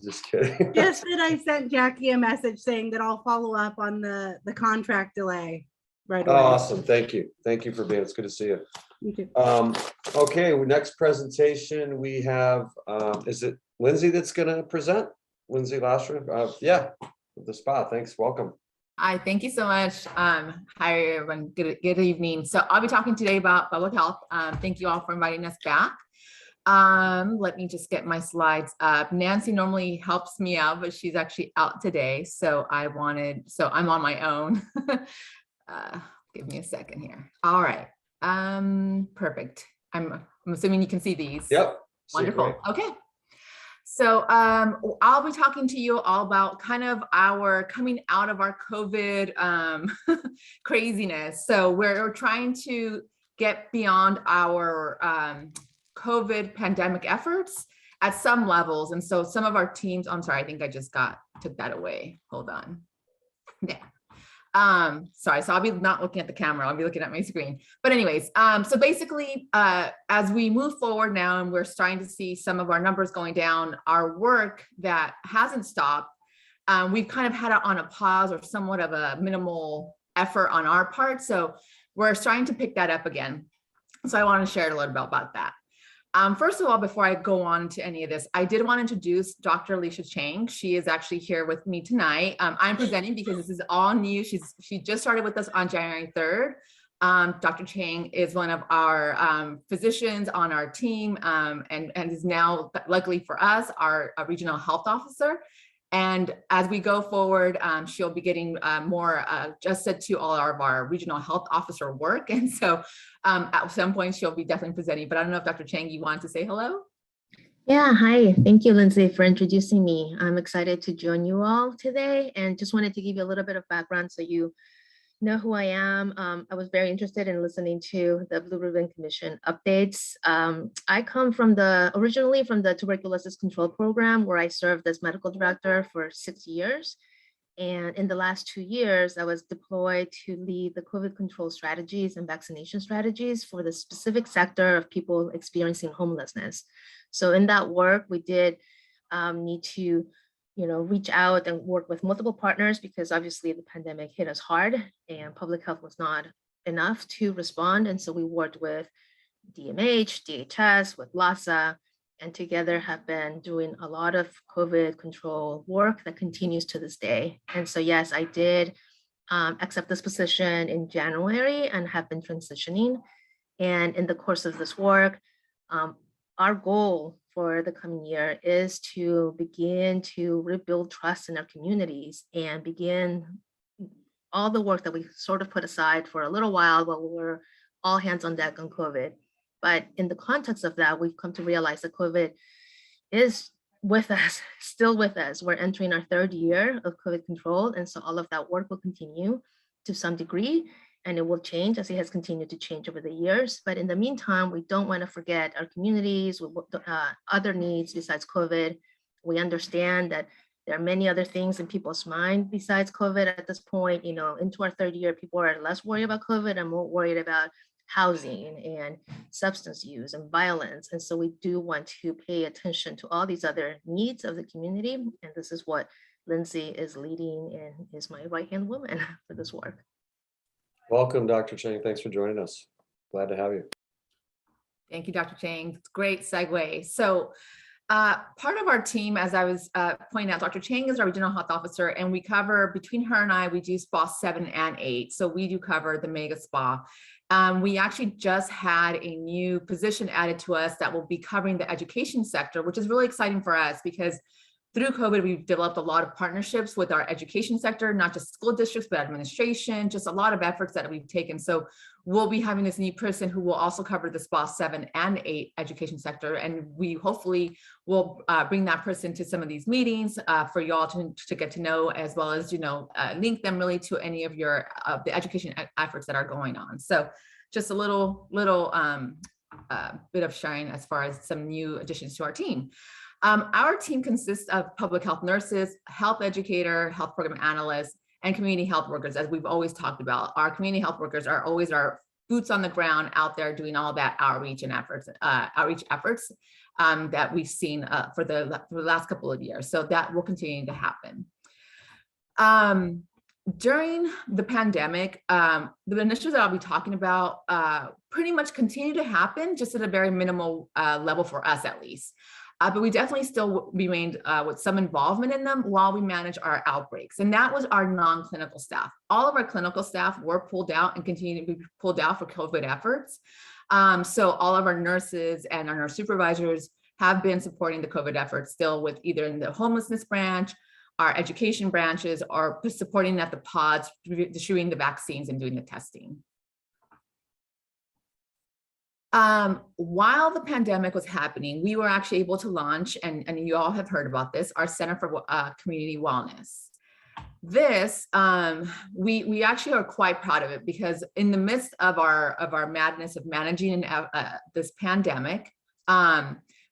Speaker 2: Just kidding.
Speaker 9: Just that I sent Jackie a message saying that I'll follow up on the contract delay right away.
Speaker 2: Awesome. Thank you. Thank you for being. It's good to see you.
Speaker 9: You too.
Speaker 2: Okay, next presentation we have, is it Lindsay that's going to present? Lindsay Lasher? Yeah, the spot. Thanks. Welcome.
Speaker 10: Hi, thank you so much. Hi, everyone. Good evening. So I'll be talking today about public health. Thank you all for inviting us back. Let me just get my slides up. Nancy normally helps me out, but she's actually out today. So I'm on my own. Give me a second here. All right. Perfect. I'm assuming you can see these.
Speaker 2: Yep.
Speaker 10: Wonderful. Okay. So I'll be talking to you all about kind of our coming out of our COVID craziness. So we're trying to get beyond our COVID pandemic efforts at some levels. And so some of our teams, I'm sorry, I think I just took that away. Hold on. Yeah. Sorry, so I'll be not looking at the camera, I'll be looking at my screen. But anyways, so basically, as we move forward now and we're starting to see some of our numbers going down, our work that hasn't stopped, we've kind of had it on a pause or somewhat of a minimal effort on our part. So we're starting to pick that up again. So I want to share a little bit about that. First of all, before I go on to any of this, I did want to introduce Dr. Alicia Chang. She is actually here with me tonight. I'm presenting because this is all new. She just started with us on January 3rd. Dr. Chang is one of our physicians on our team and is now, luckily for us, our regional health officer. And as we go forward, she'll be getting more adjusted to all of our regional health officer work. And so at some point she'll be definitely presenting, but I don't know if Dr. Chang, you want to say hello?
Speaker 11: Yeah, hi. Thank you, Lindsay, for introducing me. I'm excited to join you all today and just wanted to give you a little bit of background so you know who I am. I was very interested in listening to the Blue Ribbon Commission updates. I come originally from the tuberculosis control program, where I served as medical director for 6 years. And in the last 2 years, I was deployed to lead the COVID control strategies and vaccination strategies for the specific sector of people experiencing homelessness. So in that work, we did need to reach out and work with multiple partners, because obviously the pandemic hit us hard and public health was not enough to respond. And so we worked with DMH, DHS, with LASA, and together have been doing a lot of COVID control work that continues to this day. And so, yes, I did accept this position in January and have been transitioning. And in the course of this work, our goal for the coming year is to begin to rebuild trust in our communities and begin all the work that we sort of put aside for a little while we were all hands on deck on COVID. But in the context of that, we've come to realize that COVID is with us, still with us. We're entering our 3rd year of COVID control. And so all of that work will continue to some degree, and it will change as it has continued to change over the years. But in the meantime, we don't want to forget our communities, other needs besides COVID. We understand that there are many other things in people's mind besides COVID at this point. Into our 3rd year, people are less worried about COVID and more worried about housing and substance use and violence. And so we do want to pay attention to all these other needs of the community. And this is what Lindsay is leading and is my right-hand woman for this work.
Speaker 2: Welcome, Dr. Chang. Thanks for joining us. Glad to have you.
Speaker 10: Thank you, Dr. Chang. It's a great segue. So part of our team, as I was pointing out, Dr. Chang is our regional health officer, and we cover, between her and I, we do SPA 7 and 8. So we do cover the mega SPA. We actually just had a new position added to us that will be covering the education sector, which is really exciting for us because through COVID, we've developed a lot of partnerships with our education sector, not just school districts, but administration, just a lot of efforts that we've taken. So we'll be having this new person who will also cover the SPA 7 and 8 education sector. And we hopefully will bring that person to some of these meetings for y'all to get to know, as well as, link them really to any of your the education efforts that are going on. So just a little bit of sharing as far as some new additions to our team. Our team consists of public health nurses, health educator, health program analysts, and community health workers, as we've always talked about. Our community health workers are always our boots on the ground out there doing all that outreach efforts that we've seen for the last couple of years. So that will continue to happen. During the pandemic, the initiatives that I'll be talking about pretty much continue to happen, just at a very minimal level for us at least. But we definitely still remained with some involvement in them while we manage our outbreaks. And that was our non-clinical staff. All of our clinical staff were pulled out and continue to be pulled out for COVID efforts. So all of our nurses and our nurse supervisors have been supporting the COVID efforts still with either in the homelessness branch, our education branches, or supporting at the pods, distributing the vaccines and doing the testing. While the pandemic was happening, we were actually able to launch, and you all have heard about this, our Center for Community Wellness. This, we actually are quite proud of it because in the midst of our madness of managing this pandemic,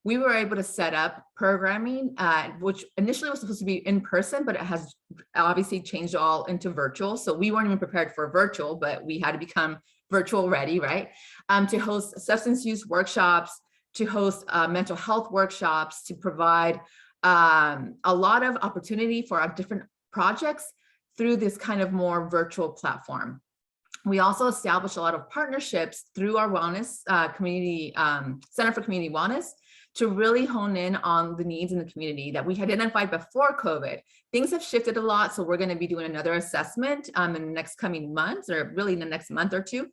Speaker 10: we were able to set up programming, which initially was supposed to be in person, but it has obviously changed all into virtual. So we weren't even prepared for virtual, but we had to become virtual ready, right? To host substance use workshops, to host mental health workshops, to provide a lot of opportunity for our different projects through this kind of more virtual platform. We also established a lot of partnerships through our wellness community, Center for Community Wellness, to really hone in on the needs in the community that we had identified before COVID. Things have shifted a lot, so we're going to be doing another assessment in the next coming months, or really in the next month or two,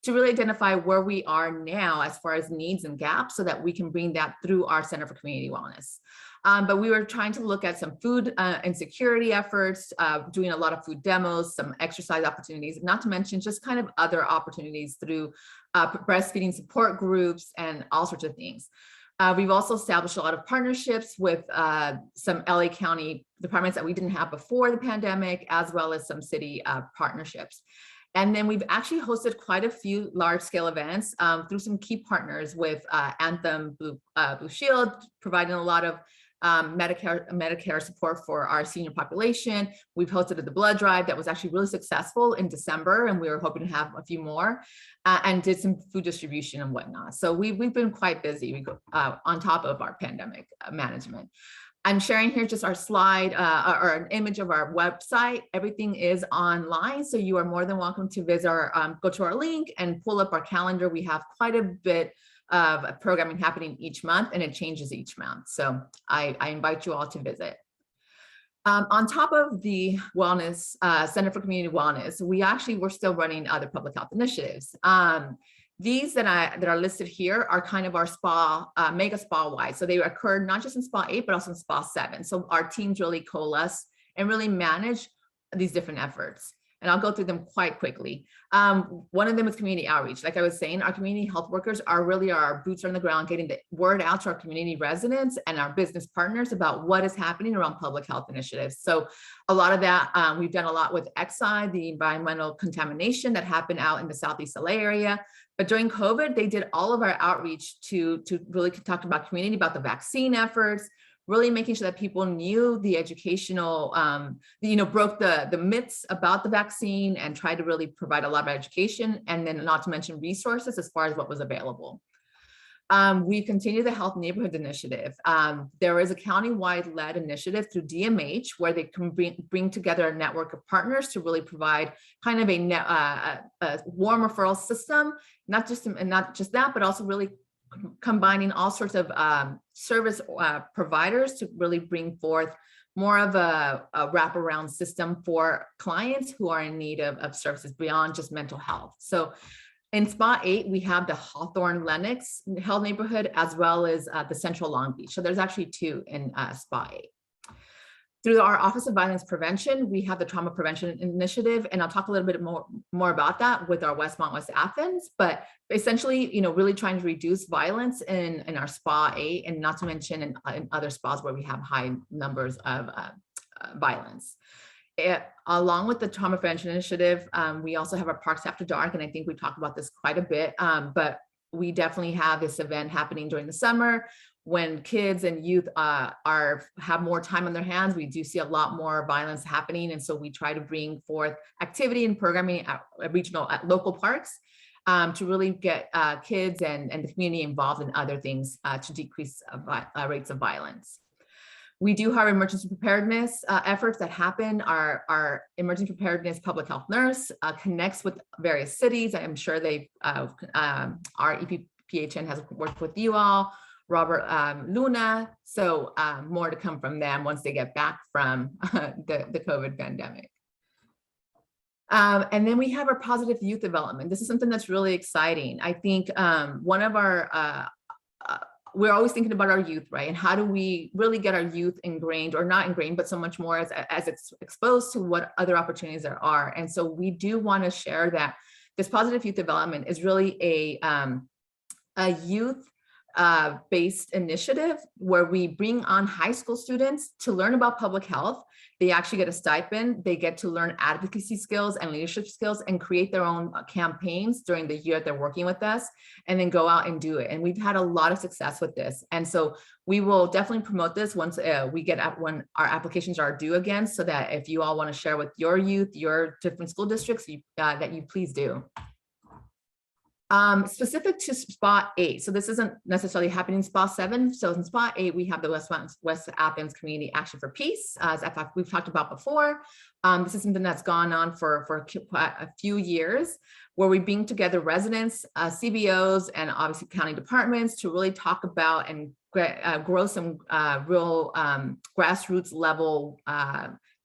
Speaker 10: to really identify where we are now as far as needs and gaps so that we can bring that through our Center for Community Wellness. But we were trying to look at some food insecurity efforts, doing a lot of food demos, some exercise opportunities, not to mention just kind of other opportunities through breastfeeding support groups and all sorts of things. We've also established a lot of partnerships with some LA County departments that we didn't have before the pandemic, as well as some city partnerships. And then we've actually hosted quite a few large scale events through some key partners with Anthem Blue Shield, providing a lot of Medicare support for our senior population. We've hosted the blood drive that was actually really successful in December, and we were hoping to have a few more, and did some food distribution and whatnot. So we've been quite busy on top of our pandemic management. I'm sharing here just our slide or an image of our website. Everything is online, so you are more than welcome to visit our, go to our link and pull up our calendar. We have quite a bit of programming happening each month, and it changes each month. So I invite you all to visit. On top of the Wellness Center for Community Wellness, we're still running other public health initiatives. These that are listed here are kind of our spa, mega spa wide. So they occurred not just in spa 8, but also in spa 7. So our teams really coalesce and really manage these different efforts. And I'll go through them quite quickly. One of them is community outreach. Like I was saying, our community health workers are really our boots on the ground, getting the word out to our community residents and our business partners about what is happening around public health initiatives. So a lot of that, we've done a lot with Exide, the environmental contamination that happened out in the Southeast LA area. But during COVID, they did all of our outreach to really talk about community, about the vaccine efforts, really making sure that people knew the educational, broke the myths about the vaccine and tried to really provide a lot of education, and then not to mention resources as far as what was available. We continue the Health Neighborhood Initiative. There is a county-wide led initiative through DMH where they can bring together a network of partners to really provide kind of a warm referral system, not just that, but also really combining all sorts of service providers to really bring forth more of a wraparound system for clients who are in need of services beyond just mental health. So in Spa 8, we have the Hawthorne Lenox Health Neighborhood, as well as the Central Long Beach. So there's actually 2 in Spa 8. Through our Office of Violence Prevention, we have the Trauma Prevention Initiative, and I'll talk a little bit more about that with our Westmont West Athens, but essentially, really trying to reduce violence in our Spa 8, and not to mention in other spas where we have high numbers of violence. Along with the Trauma Prevention Initiative, we also have our Parks After Dark, and I think we talked about this quite a bit, but we definitely have this event happening during the summer when kids and youth have more time on their hands. We do see a lot more violence happening, and so we try to bring forth activity and programming at local parks to really get kids and the community involved in other things to decrease rates of violence. We do have emergency preparedness efforts that happen. Our emergency preparedness public health nurse connects with various cities. I'm sure our EPPHN has worked with you all, Robert Luna. So more to come from them once they get back from the COVID pandemic. And then we have our positive youth development. This is something that's really exciting. I think one of our we're always thinking about our youth, right? And how do we really get our youth ingrained, or not ingrained, but so much more as it's exposed to what other opportunities there are. And so we do want to share that this positive youth development is really a youth based initiative where we bring on high school students to learn about public health. They actually get a stipend. They get to learn advocacy skills and leadership skills and create their own campaigns during the year they're working with us, and then go out and do it. And we've had a lot of success with this. And so we will definitely promote this once when our applications are due again, so that if you all want to share with your youth, your different school districts, that you please do. Specific to Spa 8, so this isn't necessarily happening in Spa 7. So in Spa 8, we have the West Athens Community Action for Peace, as we've talked about before. This is something that's gone on for a few years, where we bring together residents, CBOs, and obviously county departments to really talk about and grow some real grassroots level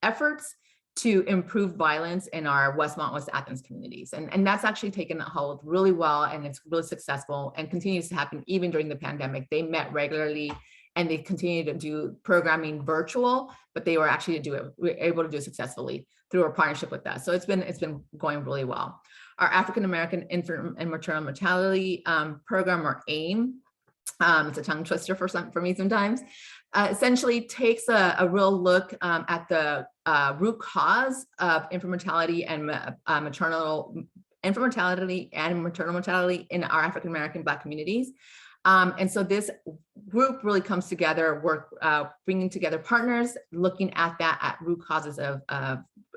Speaker 10: efforts to improve violence in our Westmont West Athens communities. And that's actually taken hold really well, and it's really successful and continues to happen even during the pandemic. They met regularly and they continue to do programming virtual, but they were able to do it successfully through our partnership with us. So it's been going really well. Our African American Infant and Maternal Mortality program, or AIM, it's a tongue twister for me sometimes, essentially takes a real look at the root cause of infant mortality and maternal mortality in our African American Black communities. And so this group really comes together, bringing together partners, looking at that at root causes of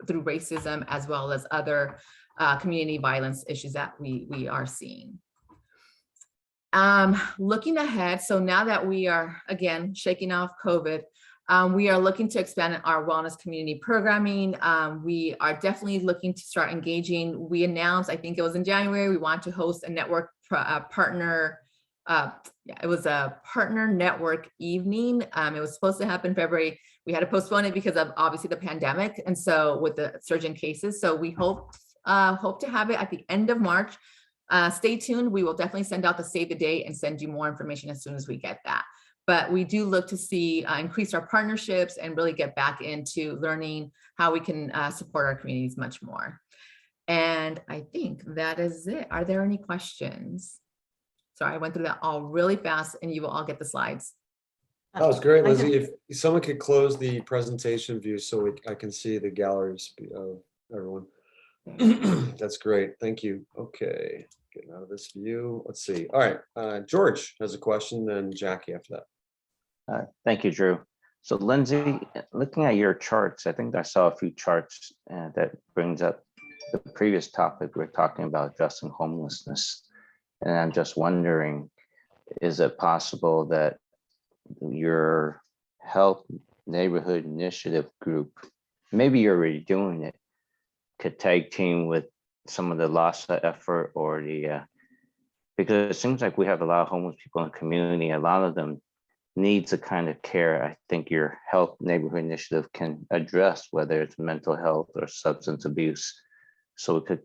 Speaker 10: through racism, as well as other community violence issues that we are seeing. Looking ahead, so now that we are, again, shaking off COVID, we are looking to expand our wellness community programming. We are definitely looking to start engaging. We announced, I think it was in January, we want to host a network partner. It was a partner network evening. It was supposed to happen February. We had to postpone it because of obviously the pandemic, and so with the surge in cases. So we hope to have it at the end of March. Stay tuned. We will definitely send out the save the date and send you more information as soon as we get that. But we do look to see increase our partnerships and really get back into learning how we can support our communities much more. And I think that is it. Are there any questions? Sorry, I went through that all really fast, and you will all get the slides.
Speaker 2: That was great, Lizzie. If someone could close the presentation view so I can see the galleries of everyone. That's great. Thank you. Okay, getting out of this view. Let's see. All right, George has a question, then Jackie after that.
Speaker 12: Thank you, Drew. So Lindsay, looking at your charts, I think I saw a few charts that brings up the previous topic we're talking about, addressing homelessness. And I'm just wondering, is it possible that your health neighborhood initiative group, maybe you're already doing it, could tag team with some of the LASA effort or the, because it seems like we have a lot of homeless people in the community. A lot of them needs the kind of care I think your health neighborhood initiative can address, whether it's mental health or substance abuse. So we could,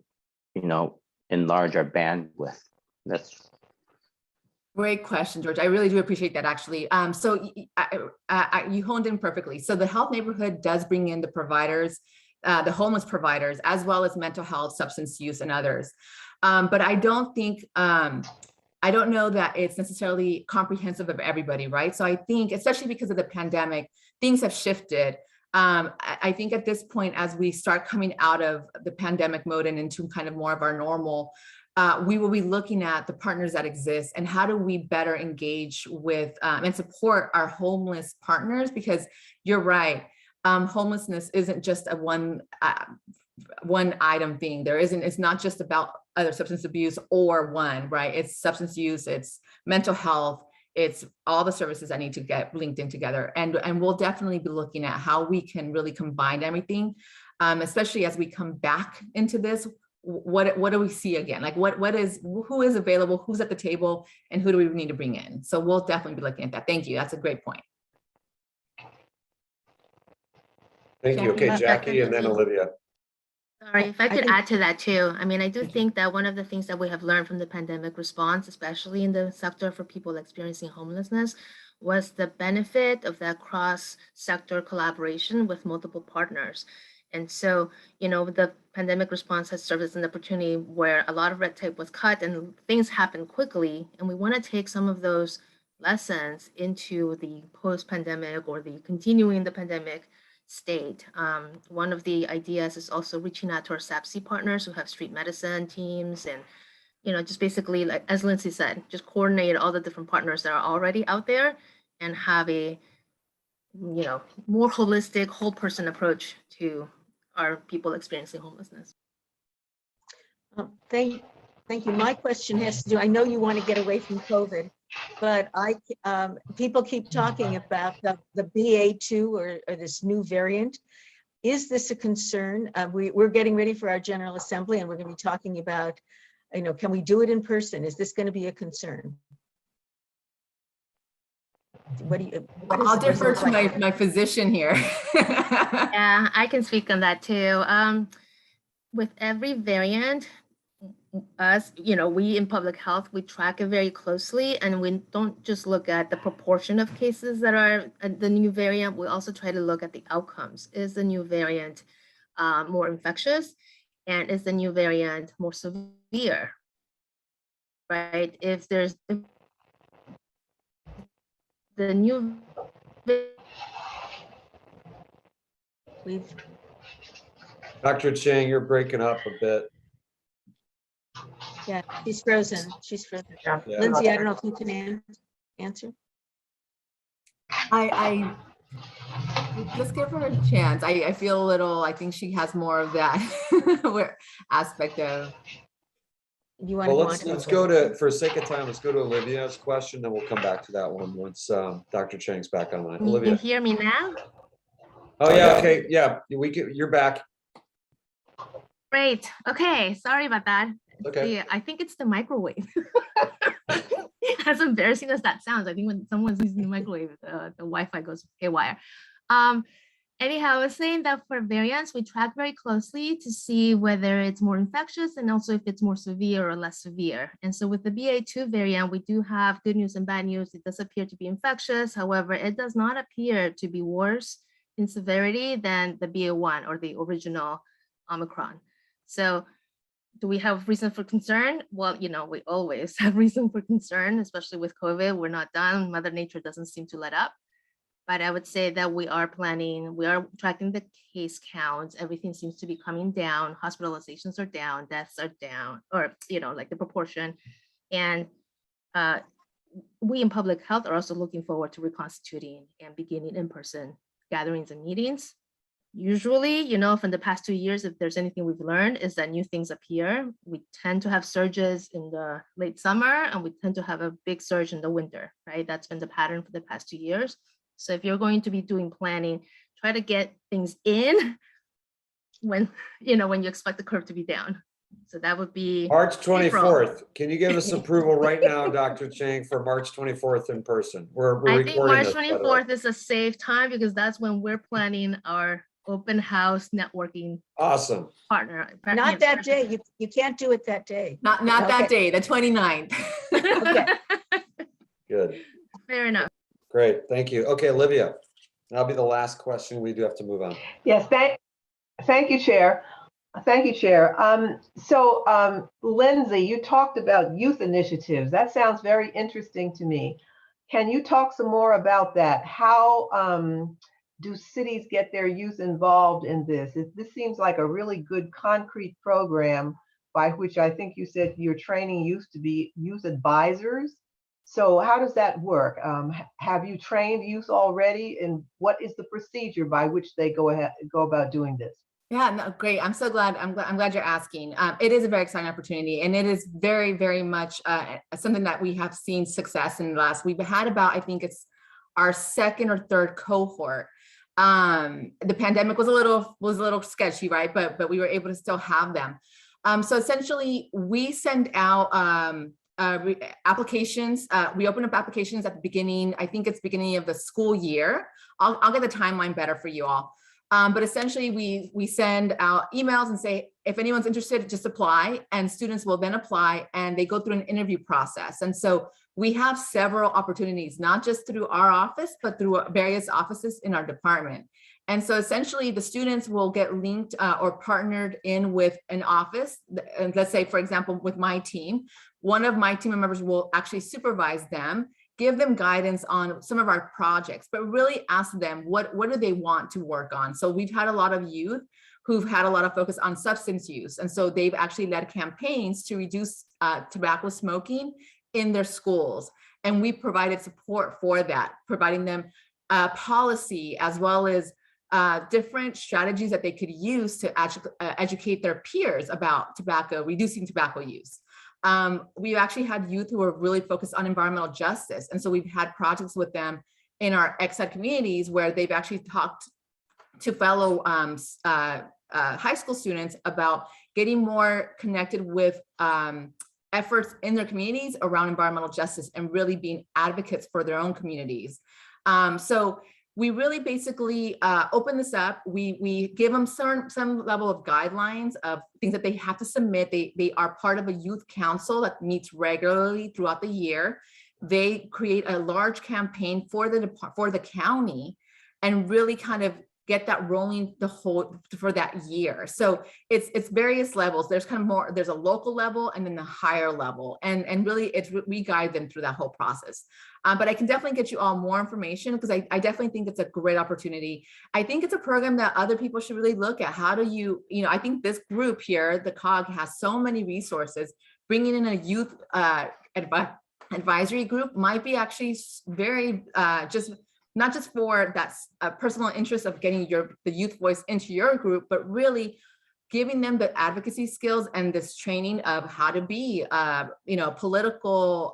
Speaker 12: enlarge our bandwidth. That's
Speaker 10: great question, George. I really do appreciate that, actually. So you honed in perfectly. So the health neighborhood does bring in the providers, the homeless providers, as well as mental health, substance use, and others. But I don't think, I don't know that it's necessarily comprehensive of everybody, right? So I think, especially because of the pandemic, things have shifted. I think at this point, as we start coming out of the pandemic mode and into kind of more of our normal, we will be looking at the partners that exist and how do we better engage with and support our homeless partners, because you're right. Homelessness isn't just a one item thing. It's not just about other substance abuse or one, right? It's substance use, it's mental health, it's all the services that need to get linked in together. And we'll definitely be looking at how we can really combine everything, especially as we come back into this. What do we see again? Like who is available, who's at the table, and who do we need to bring in? So we'll definitely be looking at that. Thank you. That's a great point.
Speaker 2: Thank you. Okay, Jackie, and then Olivia.
Speaker 11: Sorry, if I could add to that too. I mean, I do think that one of the things that we have learned from the pandemic response, especially in the sector for people experiencing homelessness, was the benefit of that cross-sector collaboration with multiple partners. And so, the pandemic response has served as an opportunity where a lot of red tape was cut and things happened quickly. And we want to take some of those lessons into the post-pandemic or the continuing the pandemic state. One of the ideas is also reaching out to our SAPC partners who have street medicine teams and, just basically, like as Lindsay said, just coordinate all the different partners that are already out there and have a, more holistic, whole person approach to our people experiencing homelessness.
Speaker 1: Thank you. My question has to do, I know you want to get away from COVID, but people keep talking about the BA2 or this new variant. Is this a concern? We're getting ready for our General Assembly and we're going to be talking about, can we do it in person? Is this going to be a concern?
Speaker 10: I'll defer to my physician here.
Speaker 11: Yeah, I can speak on that too. With every variant, we in public health, we track it very closely, and we don't just look at the proportion of cases that are the new variant. We also try to look at the outcomes. Is the new variant more infectious, and is the new variant more severe? Right? If the new
Speaker 1: We've,
Speaker 2: Dr. Chang, you're breaking up a bit.
Speaker 1: yeah, she's frozen. She's frozen.
Speaker 2: Yeah.
Speaker 1: Lindsay, I don't know if you can answer.
Speaker 10: I let's give her a chance. I feel a little, I think she has more of that aspect of.
Speaker 1: You want
Speaker 2: Well,
Speaker 1: to
Speaker 2: let's go to, for sake of time, let's go to Olivia's question, then we'll come back to that one once Dr. Chang's back online.
Speaker 11: Can you
Speaker 2: Olivia.
Speaker 11: hear me now?
Speaker 2: Oh yeah, okay, yeah, you're back.
Speaker 11: Great. Okay, sorry about that.
Speaker 2: Okay.
Speaker 11: I think it's the microwave. As embarrassing as that sounds, I think when someone's using the microwave, the Wi-Fi goes haywire. Anyhow, I was saying that for variants, we track very closely to see whether it's more infectious and also if it's more severe or less severe. And so with the BA.2 variant, we do have good news and bad news. It does appear to be infectious. However, it does not appear to be worse in severity than the BA.1 or the original Omicron. So do we have reason for concern? Well, you know, we always have reason for concern, especially with COVID. We're not done. Mother Nature doesn't seem to let up. But I would say that we are tracking the case counts. Everything seems to be coming down. Hospitalizations are down, deaths are down, or, you know, like the proportion. And we in public health are also looking forward to reconstituting and beginning in-person gatherings and meetings. Usually, you know, from the past 2 years, if there's anything we've learned is that new things appear. We tend to have surges in the late summer and we tend to have a big surge in the winter, right? That's been the pattern for the past 2 years. So if you're going to be doing planning, try to get things in when, you know, when you expect the curve to be down. So that would be
Speaker 2: March 24th.
Speaker 11: April.
Speaker 2: Can you give us approval right now, Dr. Chang, for March 24th in person? We're
Speaker 11: I think
Speaker 2: recording
Speaker 11: March
Speaker 2: this, by the way.
Speaker 11: 24th is a safe time because that's when we're planning our open house networking
Speaker 2: Awesome.
Speaker 11: partner.
Speaker 1: Not that day. You can't do it that day.
Speaker 10: Not that day, the 29th.
Speaker 1: Okay.
Speaker 2: Good.
Speaker 11: Fair enough.
Speaker 2: Great. Thank you. Okay, Olivia, that'll be the last question. We do have to move on.
Speaker 13: Yes, thank you, Chair. Thank you, Chair. Lindsay, you talked about youth initiatives. That sounds very interesting to me. Can you talk some more about that? How do cities get their youth involved in this? This seems like a really good concrete program by which I think you said you're training youth to be youth advisors. So how does that work? Have you trained youth already? And what is the procedure by which they go about doing this?
Speaker 10: Yeah, no, great. I'm so glad. I'm glad you're asking. It is a very exciting opportunity, and it is very, very much something that we have seen success in the last. We've had about, I think it's our second or third cohort. The pandemic was a little sketchy, right? But we were able to still have them. So essentially, we send out applications. We open up applications at the beginning. I think it's beginning of the school year. I'll get the timeline better for you all. But essentially, we send out emails and say, if anyone's interested, just apply, and students will then apply and they go through an interview process. And so we have several opportunities, not just through our office, but through various offices in our department. And so essentially the students will get linked or partnered in with an office. And let's say, for example, with my team, one of my team members will actually supervise them, give them guidance on some of our projects, but really ask them what do they want to work on. So we've had a lot of youth who've had a lot of focus on substance use. And so they've actually led campaigns to reduce tobacco smoking in their schools. And we provided support for that, providing them policy as well as different strategies that they could use to educate their peers about reducing tobacco use. We've actually had youth who are really focused on environmental justice. And so we've had projects with them in our ex-ed communities where they've actually talked to fellow high school students about getting more connected with efforts in their communities around environmental justice and really being advocates for their own communities. So we really basically open this up. We give them some level of guidelines of things that they have to submit. They are part of a youth council that meets regularly throughout the year. They create a large campaign for the county and really kind of get that rolling the whole for that year. So it's various levels. There's kind of more, there's a local level and then the higher level. And really we guide them through that whole process. But I can definitely get you all more information because I definitely think it's a great opportunity. I think it's a program that other people should really look at. How do you know, I think this group here, the COG, has so many resources. Bringing in a youth advisory group might be actually very just not just for that personal interest of getting the youth voice into your group, but really giving them the advocacy skills and this training of how to be, you know, political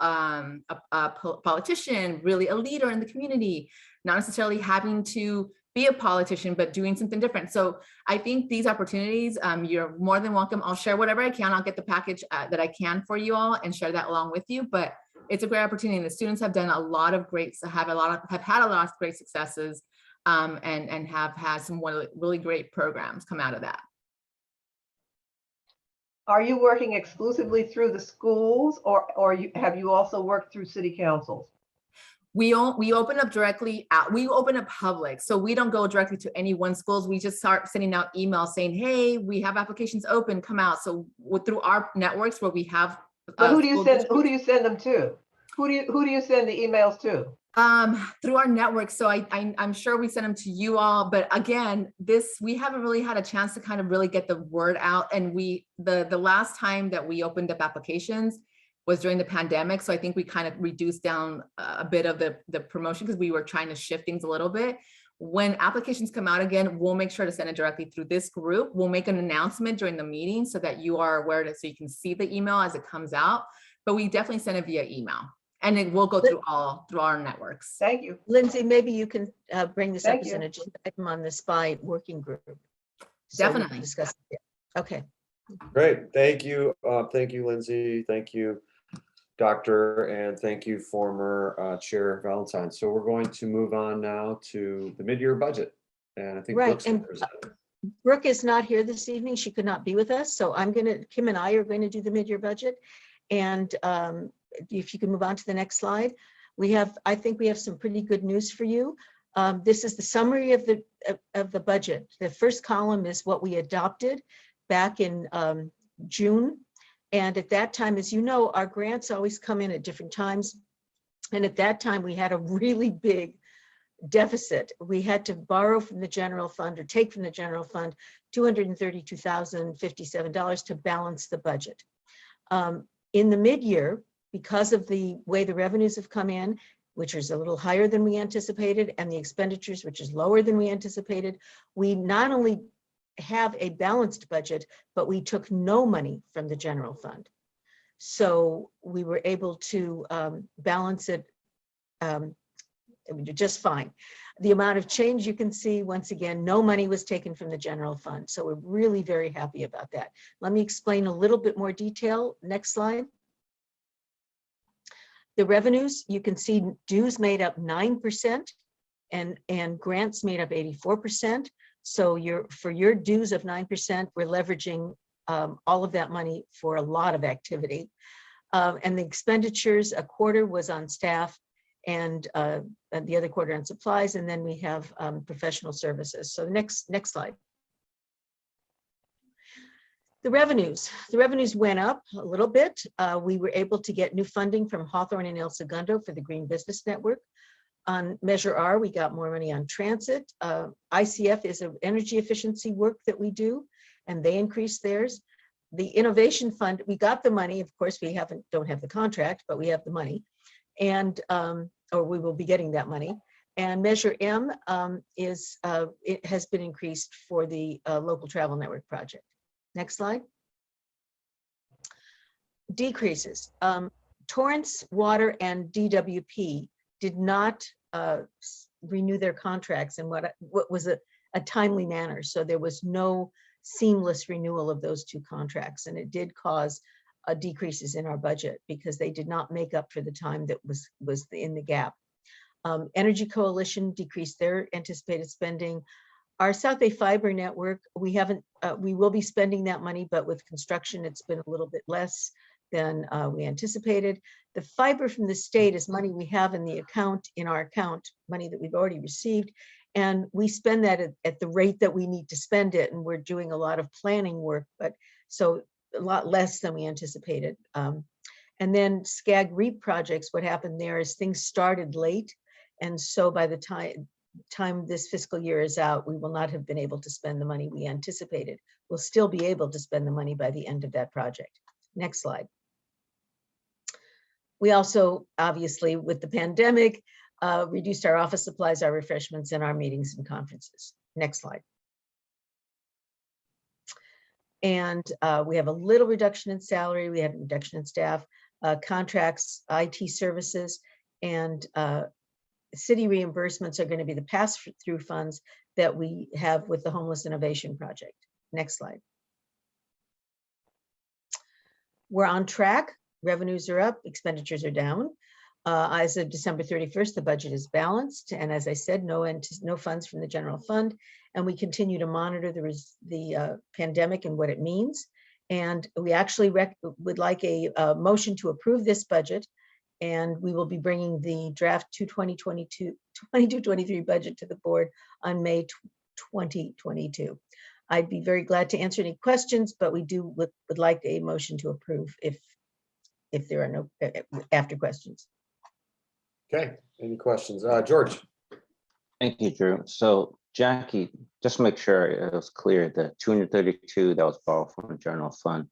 Speaker 10: politician, really a leader in the community, not necessarily having to be a politician, but doing something different. So I think these opportunities, you're more than welcome. I'll share whatever I can. I'll get the package that I can for you all and share that along with you. But it's a great opportunity. The students have done a lot of great, have had a lot of great successes, and have had some really great programs come out of that.
Speaker 13: Are you working exclusively through the schools, or have you also worked through city councils?
Speaker 10: We open up directly out. We open up public, so we don't go directly to any one schools. We just start sending out emails saying, "Hey, we have applications open. Come out." So through our networks where we have.
Speaker 13: But who do you send? Who do you send them to? Who do you send the emails to?
Speaker 10: Through our network. So I'm sure we send them to you all, but again, we haven't really had a chance to kind of really get the word out. And the last time that we opened up applications was during the pandemic. So I think we kind of reduced down a bit of the promotion because we were trying to shift things a little bit. When applications come out again, we'll make sure to send it directly through this group. We'll make an announcement during the meeting so that you are aware of it, so you can see the email as it comes out, but we definitely send it via email. And it will go through our networks.
Speaker 13: Thank you.
Speaker 1: Lindsay, maybe you can bring this
Speaker 13: Thank
Speaker 1: up as
Speaker 13: you.
Speaker 1: an agenda item on the SPY working group. So we can
Speaker 10: Definitely.
Speaker 1: discuss it. Okay.
Speaker 2: Great. Thank you. Thank you, Lindsay. Thank you, Doctor, and thank you, former Chair Valentine. So we're going to move on now to the mid-year budget. And I think
Speaker 1: Right,
Speaker 2: Brooke's gonna
Speaker 1: and
Speaker 2: present.
Speaker 1: Brooke is not here this evening. She could not be with us. So Kim and I are going to do the mid-year budget. And if you can move on to the next slide, I think we have some pretty good news for you. This is the summary of the budget. The first column is what we adopted back in June. And at that time, as you know, our grants always come in at different times. And at that time, we had a really big deficit. We had to borrow from the general fund or take from the general fund $232,057 to balance the budget. In the mid-year, because of the way the revenues have come in, which is a little higher than we anticipated, and the expenditures, which is lower than we anticipated, we not only have a balanced budget, but we took no money from the general fund. So we were able to balance it just fine. The amount of change you can see, once again, no money was taken from the general fund. So we're really very happy about that. Let me explain a little bit more detail. Next slide. The revenues, you can see dues made up 9% and grants made up 84%. So for your dues of 9%, we're leveraging all of that money for a lot of activity. And the expenditures, a quarter was on staff and the other quarter on supplies. And then we have professional services. So next slide. The revenues went up a little bit. We were able to get new funding from Hawthorne and El Segundo for the Green Business Network. On Measure R, we got more money on transit. ICF is an energy efficiency work that we do, and they increased theirs. The Innovation Fund, we got the money. Of course, we don't have the contract, but we have the money, and or we will be getting that money. And Measure M it has been increased for the local travel network project. Next slide. Decreases. Torrance, Water, and DWP did not renew their contracts in what was a timely manner. So there was no seamless renewal of those two contracts. And it did cause decreases in our budget because they did not make up for the time that was in the gap. Energy Coalition decreased their anticipated spending. Our South Bay Fiber Network, we will be spending that money, but with construction, it's been a little bit less than we anticipated. The fiber from the state is money we have in our account, money that we've already received, And we spend that at the rate that we need to spend it. And we're doing a lot of planning work, but so a lot less than we anticipated. And then SCAG REAP projects, what happened there is things started late. And so by the time this fiscal year is out, we will not have been able to spend the money we anticipated. We'll still be able to spend the money by the end of that project. Next slide. We also, obviously, with the pandemic, reduced our office supplies, our refreshments, and our meetings and conferences. Next slide. And we have a little reduction in salary. We had a reduction in staff, contracts, IT services, and city reimbursements are going to be the pass-through funds that we have with the Homeless Innovation Project. Next slide. We're on track. Revenues are up, expenditures are down. As of December 31st, the budget is balanced. And as I said, no funds from the general fund. And we continue to monitor the pandemic and what it means. And we actually would like a motion to approve this budget. And we will be bringing the draft 22-23 budget to the board on May 2022. I'd be very glad to answer any questions, but we would like a motion to approve if there are no after questions.
Speaker 2: Okay, any questions? George.
Speaker 12: Thank you, Drew. So Jackie, just to make sure it was clear, the 232 that was borrowed from the general fund,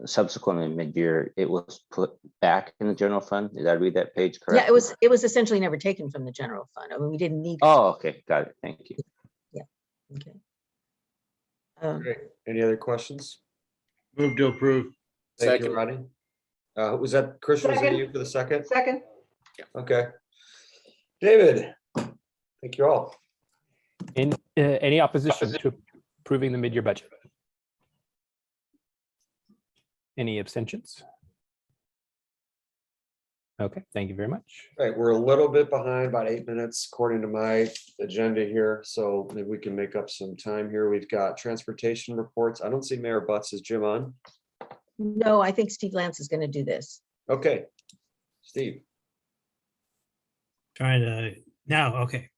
Speaker 12: subsequently mid-year, it was put back in the general fund. Did I read that page correctly?
Speaker 1: Yeah, it was essentially never taken from the general fund. I mean, we didn't need.
Speaker 12: Oh, okay, got it. Thank you.
Speaker 1: Yeah. Okay.
Speaker 2: Great. Any other questions?
Speaker 14: Move to approve.
Speaker 2: Thank you, Rodney. Was that Christian? Was that
Speaker 13: Second.
Speaker 2: you for the second?
Speaker 13: Second.
Speaker 2: Okay. David, thank you all.
Speaker 5: Any opposition to approving the mid-year budget? Any abstentions? Okay, thank you very much.
Speaker 2: All right, we're a little bit behind, about 8 minutes according to my agenda here. So maybe we can make up some time here. We've got transportation reports. I don't see Mayor Butts. Is Jim on?
Speaker 1: No, I think Steve Lance is going to do this.
Speaker 2: Okay, Steve.
Speaker 15: Trying to now, okay.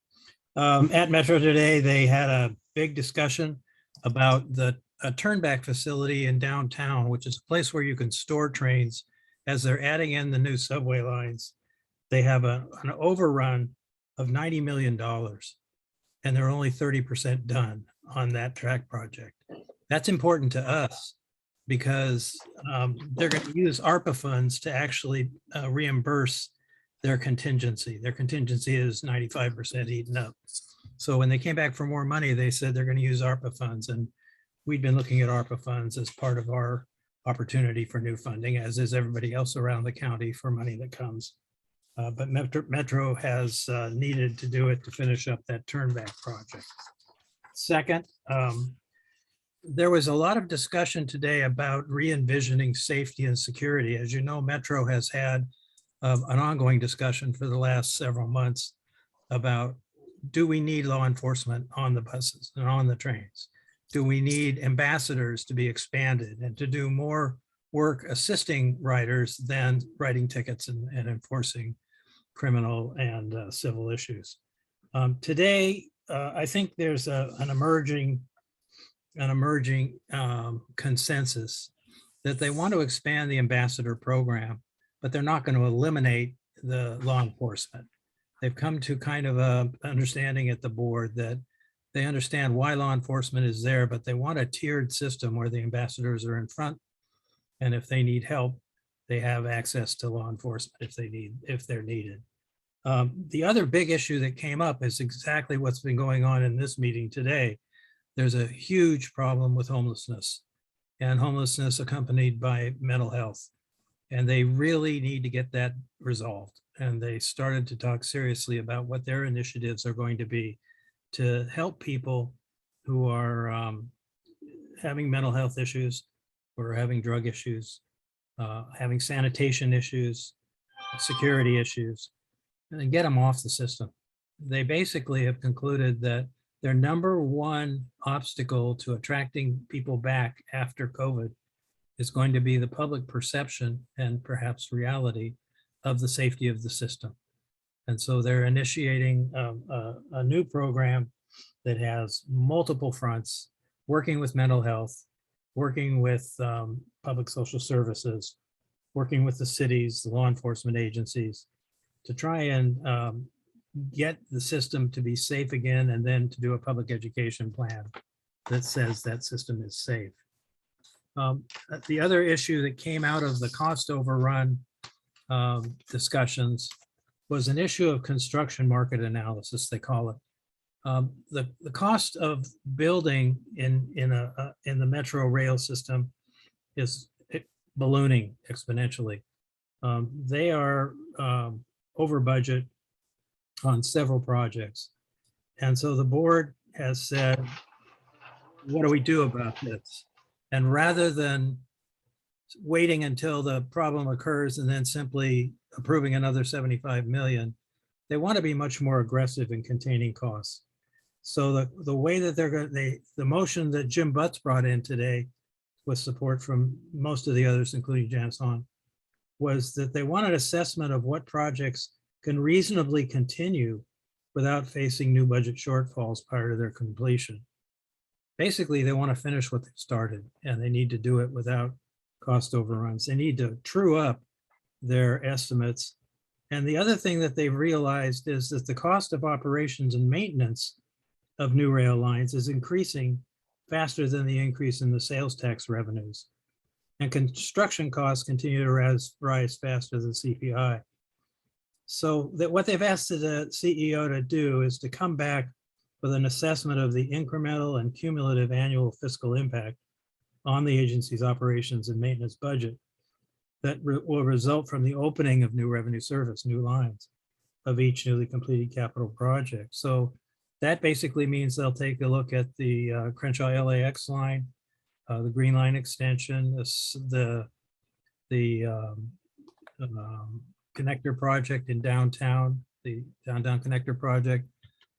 Speaker 15: At Metro today, they had a big discussion about a turnback facility in downtown, which is a place where you can store trains as they're adding in the new subway lines. They have an overrun of $90 million, and they're only 30% done on that track project. That's important to us because they're going to use ARPA funds to actually reimburse their contingency. Their contingency is 95% eaten up. So when they came back for more money, they said they're going to use ARPA funds. And we've been looking at ARPA funds as part of our opportunity for new funding, as is everybody else around the county for money that comes. But Metro has needed to do it to finish up that turnback project. Second, there was a lot of discussion today about re-envisioning safety and security. As you know, Metro has had an ongoing discussion for the last several months about, do we need law enforcement on the buses and on the trains? Do we need ambassadors to be expanded and to do more work assisting riders than writing tickets and enforcing criminal and civil issues? Today, I think there's an emerging consensus that they want to expand the ambassador program, but they're not going to eliminate the law enforcement. They've come to kind of a understanding at the board that they understand why law enforcement is there, but they want a tiered system where the ambassadors are in front. And if they need help, they have access to law enforcement if they're needed. The other big issue that came up is exactly what's been going on in this meeting today. There's a huge problem with homelessness, and homelessness accompanied by mental health. And they really need to get that resolved. And they started to talk seriously about what their initiatives are going to be to help people who are having mental health issues or having drug issues, having sanitation issues, security issues, and then get them off the system. They basically have concluded that their number one obstacle to attracting people back after COVID is going to be the public perception and perhaps reality of the safety of the system. And so they're initiating a new program that has multiple fronts, working with mental health, working with public social services, working with the cities, the law enforcement agencies, to try and get the system to be safe again, and then to do a public education plan that says that system is safe. The other issue that came out of the cost overrun discussions was an issue of construction market analysis, they call it. The cost of building in the metro rail system is ballooning exponentially. They are over budget on several projects. And so the board has said, what do we do about this? And rather than waiting until the problem occurs and then simply approving another 75 million, they want to be much more aggressive in containing costs. So the way that they're going to, the motion that Jim Butts brought in today with support from most of the others, including Janice Hahn, was that they want an assessment of what projects can reasonably continue without facing new budget shortfalls prior to their completion. Basically, they want to finish what they've started, and they need to do it without cost overruns. They need to true up their estimates. And the other thing that they've realized is that the cost of operations and maintenance of new rail lines is increasing faster than the increase in the sales tax revenues. And construction costs continue to rise faster than CPI. So that what they've asked the CEO to do is to come back with an assessment of the incremental and cumulative annual fiscal impact on the agency's operations and maintenance budget that will result from the opening of new revenue service, new lines of each newly completed capital project. So that basically means they'll take a look at the Crenshaw LAX line, the Green Line extension, the connector project in downtown, the downtown connector project,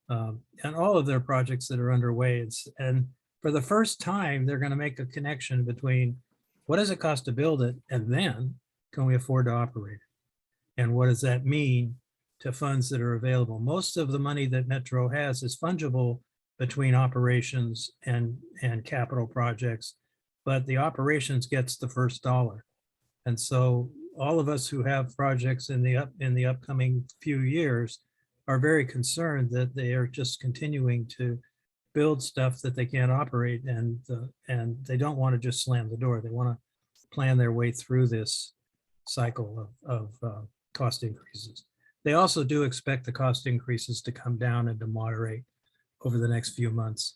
Speaker 15: and all of their projects that are underway. And for the first time, they're going to make a connection between what does it cost to build it, and then can we afford to operate it? And what does that mean to funds that are available? Most of the money that Metro has is fungible between operations and capital projects, but the operations gets the first dollar. And so all of us who have projects in the upcoming few years are very concerned that they are just continuing to build stuff that they can't operate, and they don't want to just slam the door. They want to plan their way through this cycle of cost increases. They also do expect the cost increases to come down and to moderate over the next few months.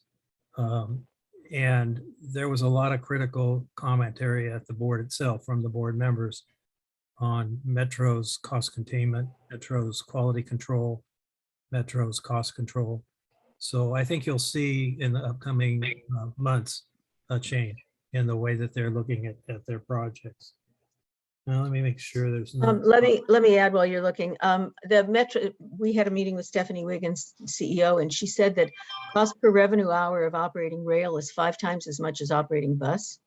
Speaker 15: And there was a lot of critical commentary at the board itself from the board members on Metro's cost containment, Metro's quality control, Metro's cost control. So I think you'll see in the upcoming months a change in the way that they're looking at their projects. Now, let me make sure there's no.
Speaker 1: Let me add while you're looking. The Metro, we had a meeting with Stephanie Wiggins, CEO, and she said that cost per revenue hour of operating rail is 5 times as much as operating bus.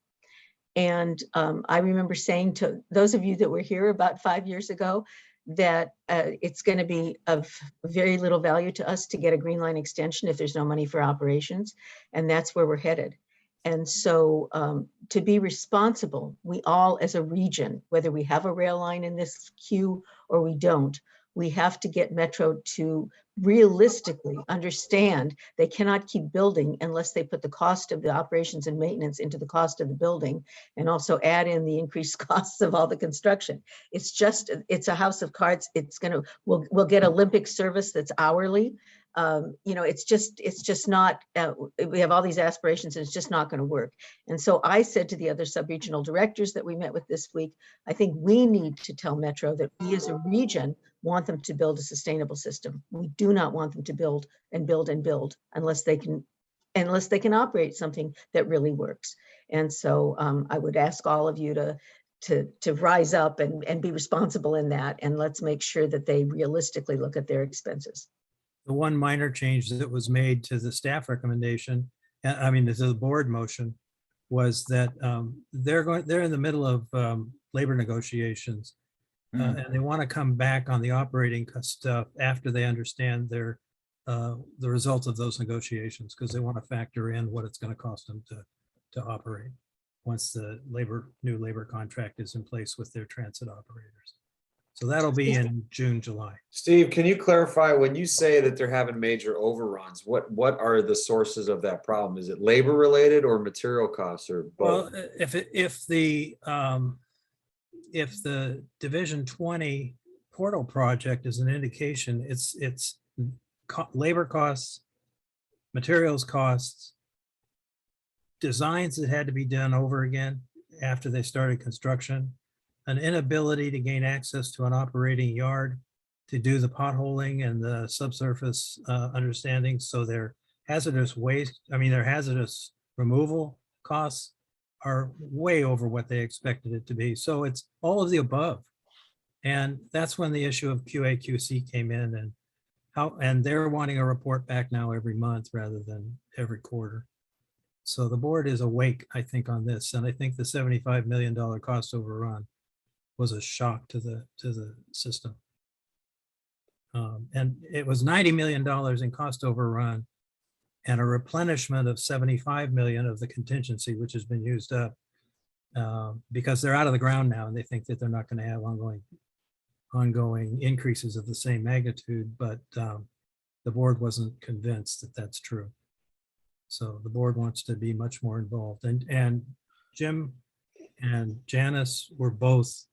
Speaker 1: And I remember saying to those of you that were here about 5 years ago that it's going to be of very little value to us to get a Green Line extension if there's no money for operations, and that's where we're headed. And so to be responsible, we all as a region, whether we have a rail line in this queue or we don't, we have to get Metro to realistically understand they cannot keep building unless they put the cost of the operations and maintenance into the cost of the building, and also add in the increased costs of all the construction. It's a house of cards. We'll get Olympic service that's hourly. It's just not, we have all these aspirations and it's just not going to work. And so I said to the other sub-regional directors that we met with this week, I think we need to tell Metro that we as a region want them to build a sustainable system. We do not want them to build and build and build unless they can operate something that really works. And so I would ask all of you to rise up and be responsible in that. And let's make sure that they realistically look at their expenses.
Speaker 15: The one minor change that was made to the staff recommendation, I mean, to the board motion, was that they're in the middle of labor negotiations, And they want to come back on the operating stuff after they understand the results of those negotiations, because they want to factor in what it's going to cost them to operate once the new labor contract is in place with their transit operators. So that'll be in June, July.
Speaker 2: Steve, can you clarify when you say that they're having major overruns, what are the sources of that problem? Is it labor related or material costs or both?
Speaker 15: Well, if the Division 20 portal project is an indication, it's labor costs, materials costs, designs that had to be done over again after they started construction, an inability to gain access to an operating yard to do the potholing and the subsurface understanding. So their hazardous waste, their hazardous removal costs are way over what they expected it to be. So it's all of the above. And that's when the issue of QA/QC came in, and they're wanting a report back now every month rather than every quarter. So the board is awake, I think, on this. And I think the $75 million cost overrun was a shock to the system. And it was $90 million in cost overrun and a replenishment of 75 million of the contingency, which has been used up because they're out of the ground now and they think that they're not going to have ongoing increases of the same magnitude, but the board wasn't convinced that that's true. So the board wants to be much more involved. And Jim and Janice were both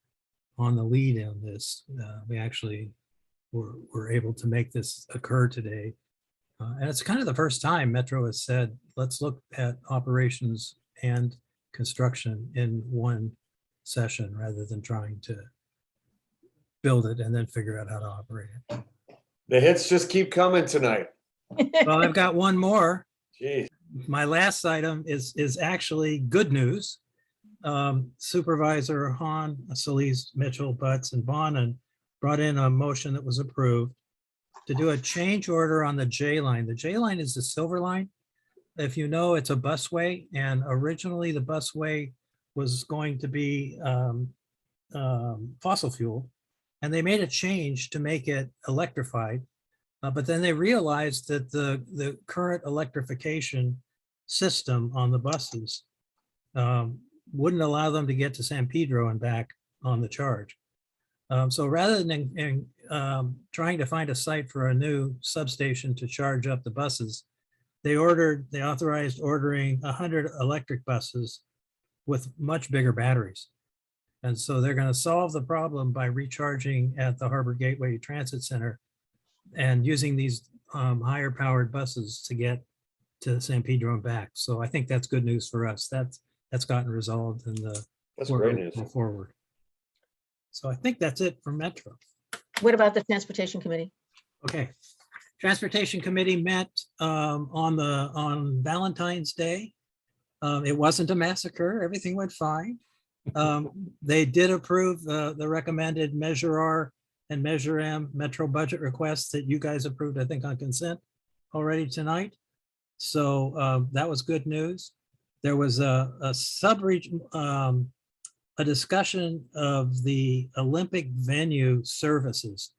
Speaker 15: on the lead in this. We actually were able to make this occur today. And it's kind of the first time Metro has said, let's look at operations and construction in one session rather than trying to build it and then figure out how to operate it.
Speaker 2: The hits just keep coming tonight.
Speaker 15: Well, I've got one more.
Speaker 2: Jeez.
Speaker 15: My last item is actually good news. Supervisor Hahn, Solis, Mitchell, Butts, and Bonin brought in a motion that was approved to do a change order on the J line. The J line is the silver line. If you know, it's a busway, and originally the busway was going to be fossil fuel, and they made a change to make it electrified. But then they realized that the current electrification system on the buses wouldn't allow them to get to San Pedro and back on the charge. So rather than trying to find a site for a new substation to charge up the buses, they authorized ordering 100 electric buses with much bigger batteries. And so they're going to solve the problem by recharging at the Harbor Gateway Transit Center and using these higher powered buses to get to San Pedro and back. So I think that's good news for us. That's gotten resolved and
Speaker 2: That's great news.
Speaker 15: Forward. So I think that's it for Metro.
Speaker 1: What about the Transportation Committee?
Speaker 15: Okay. Transportation Committee met on Valentine's Day. It wasn't a massacre. Everything went fine. They did approve the recommended Measure R and Measure M Metro budget requests that you guys approved, I think, on consent already tonight. So that was good news. There was a sub-region, a discussion of the Olympic venue services,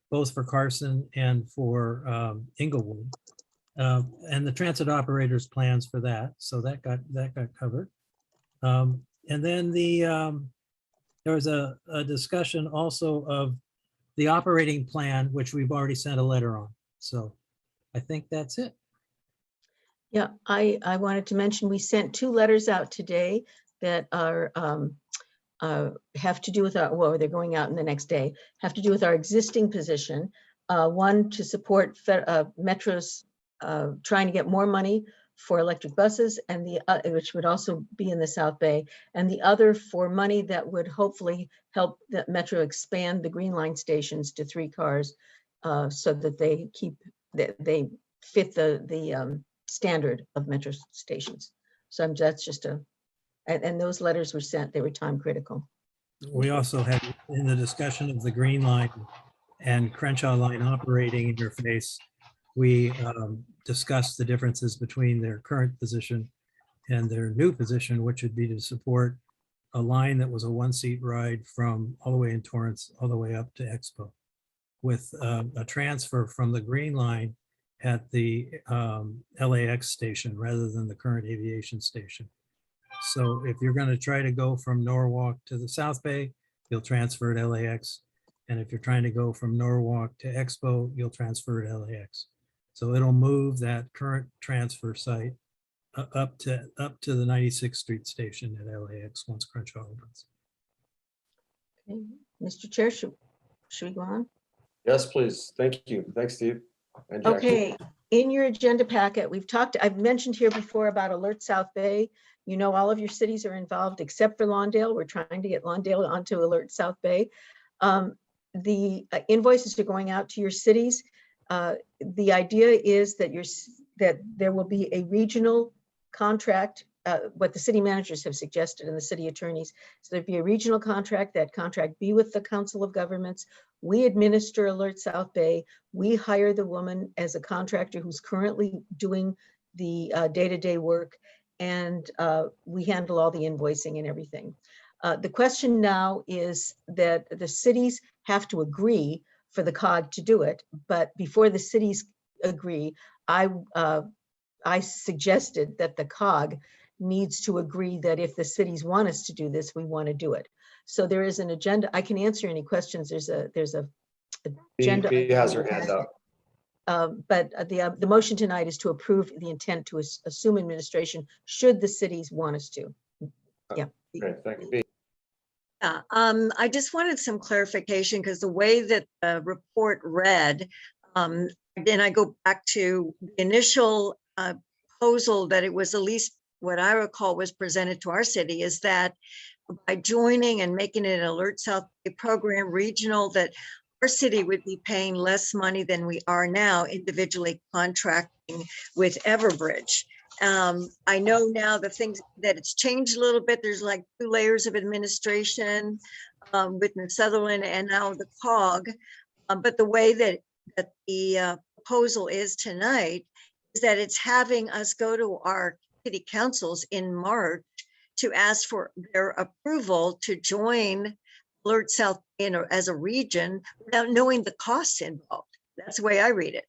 Speaker 15: both for Carson and for Inglewood, and the transit operators' plans for that. So that got covered. And then there was a discussion also of the operating plan, which we've already sent a letter on. So I think that's it.
Speaker 1: Yeah, I wanted to mention, we sent 2 letters out today that are have to do with our, well, they're going out in the next day, have to do with our existing position. One to support Metro's trying to get more money for electric buses, and which would also be in the South Bay, and the other for money that would hopefully help the Metro expand the Green Line stations to 3 cars, so that they they fit the standard of Metro stations. So that's just and those letters were sent, they were time critical.
Speaker 15: We also had, in the discussion of the Green Line and Crenshaw Line operating interface, we discussed the differences between their current position and their new position, which would be to support a line that was a one-seat ride from all the way in Torrance, all the way up to Expo, with a transfer from the green line at the LAX station rather than the current aviation station. So if you're going to try to go from Norwalk to the South Bay, you'll transfer at LAX. And if you're trying to go from Norwalk to Expo, you'll transfer at LAX. So it'll move that current transfer site up to the 96th Street station at LAX once Crenshaw opens.
Speaker 1: Okay. Mr. Chair, should we go on?
Speaker 2: Yes, please. Thank you. Thanks, Steve. And Jackie.
Speaker 1: Okay, in your agenda packet, I've mentioned here before about Alert South Bay. You know, all of your cities are involved except for Lawndale. We're trying to get Lawndale onto Alert South Bay. The invoices are going out to your cities. The idea is that there will be a regional contract, what the city managers have suggested and the city attorneys. So there'd be a regional contract, that contract be with the Council of Governments. We administer Alert South Bay. We hire the woman as a contractor who's currently doing the day-to-day work, and we handle all the invoicing and everything. The question now is that the cities have to agree for the COG to do it, but before the cities agree, I suggested that the COG needs to agree that if the cities want us to do this, we want to do it. So there is an agenda. I can answer any questions. There's a agenda.
Speaker 2: Bea has her hand up.
Speaker 1: But the motion tonight is to approve the intent to assume administration should the cities want us to. Yeah.
Speaker 2: Okay, thank you, Bea.
Speaker 16: Yeah, I just wanted some clarification because the way that the report read, again, I go back to the initial proposal that it was at least what I recall was presented to our city is that by joining and making it an Alert South Bay program regional, that our city would be paying less money than we are now individually contracting with Everbridge. I know now the things that it's changed a little bit. There's like 2 layers of administration with Ms. Sutherland and now the COG. But the way that the proposal is tonight is that it's having us go to our city councils in March to ask for their approval to join Alert South Bay as a region without knowing the costs involved. That's the way I read it.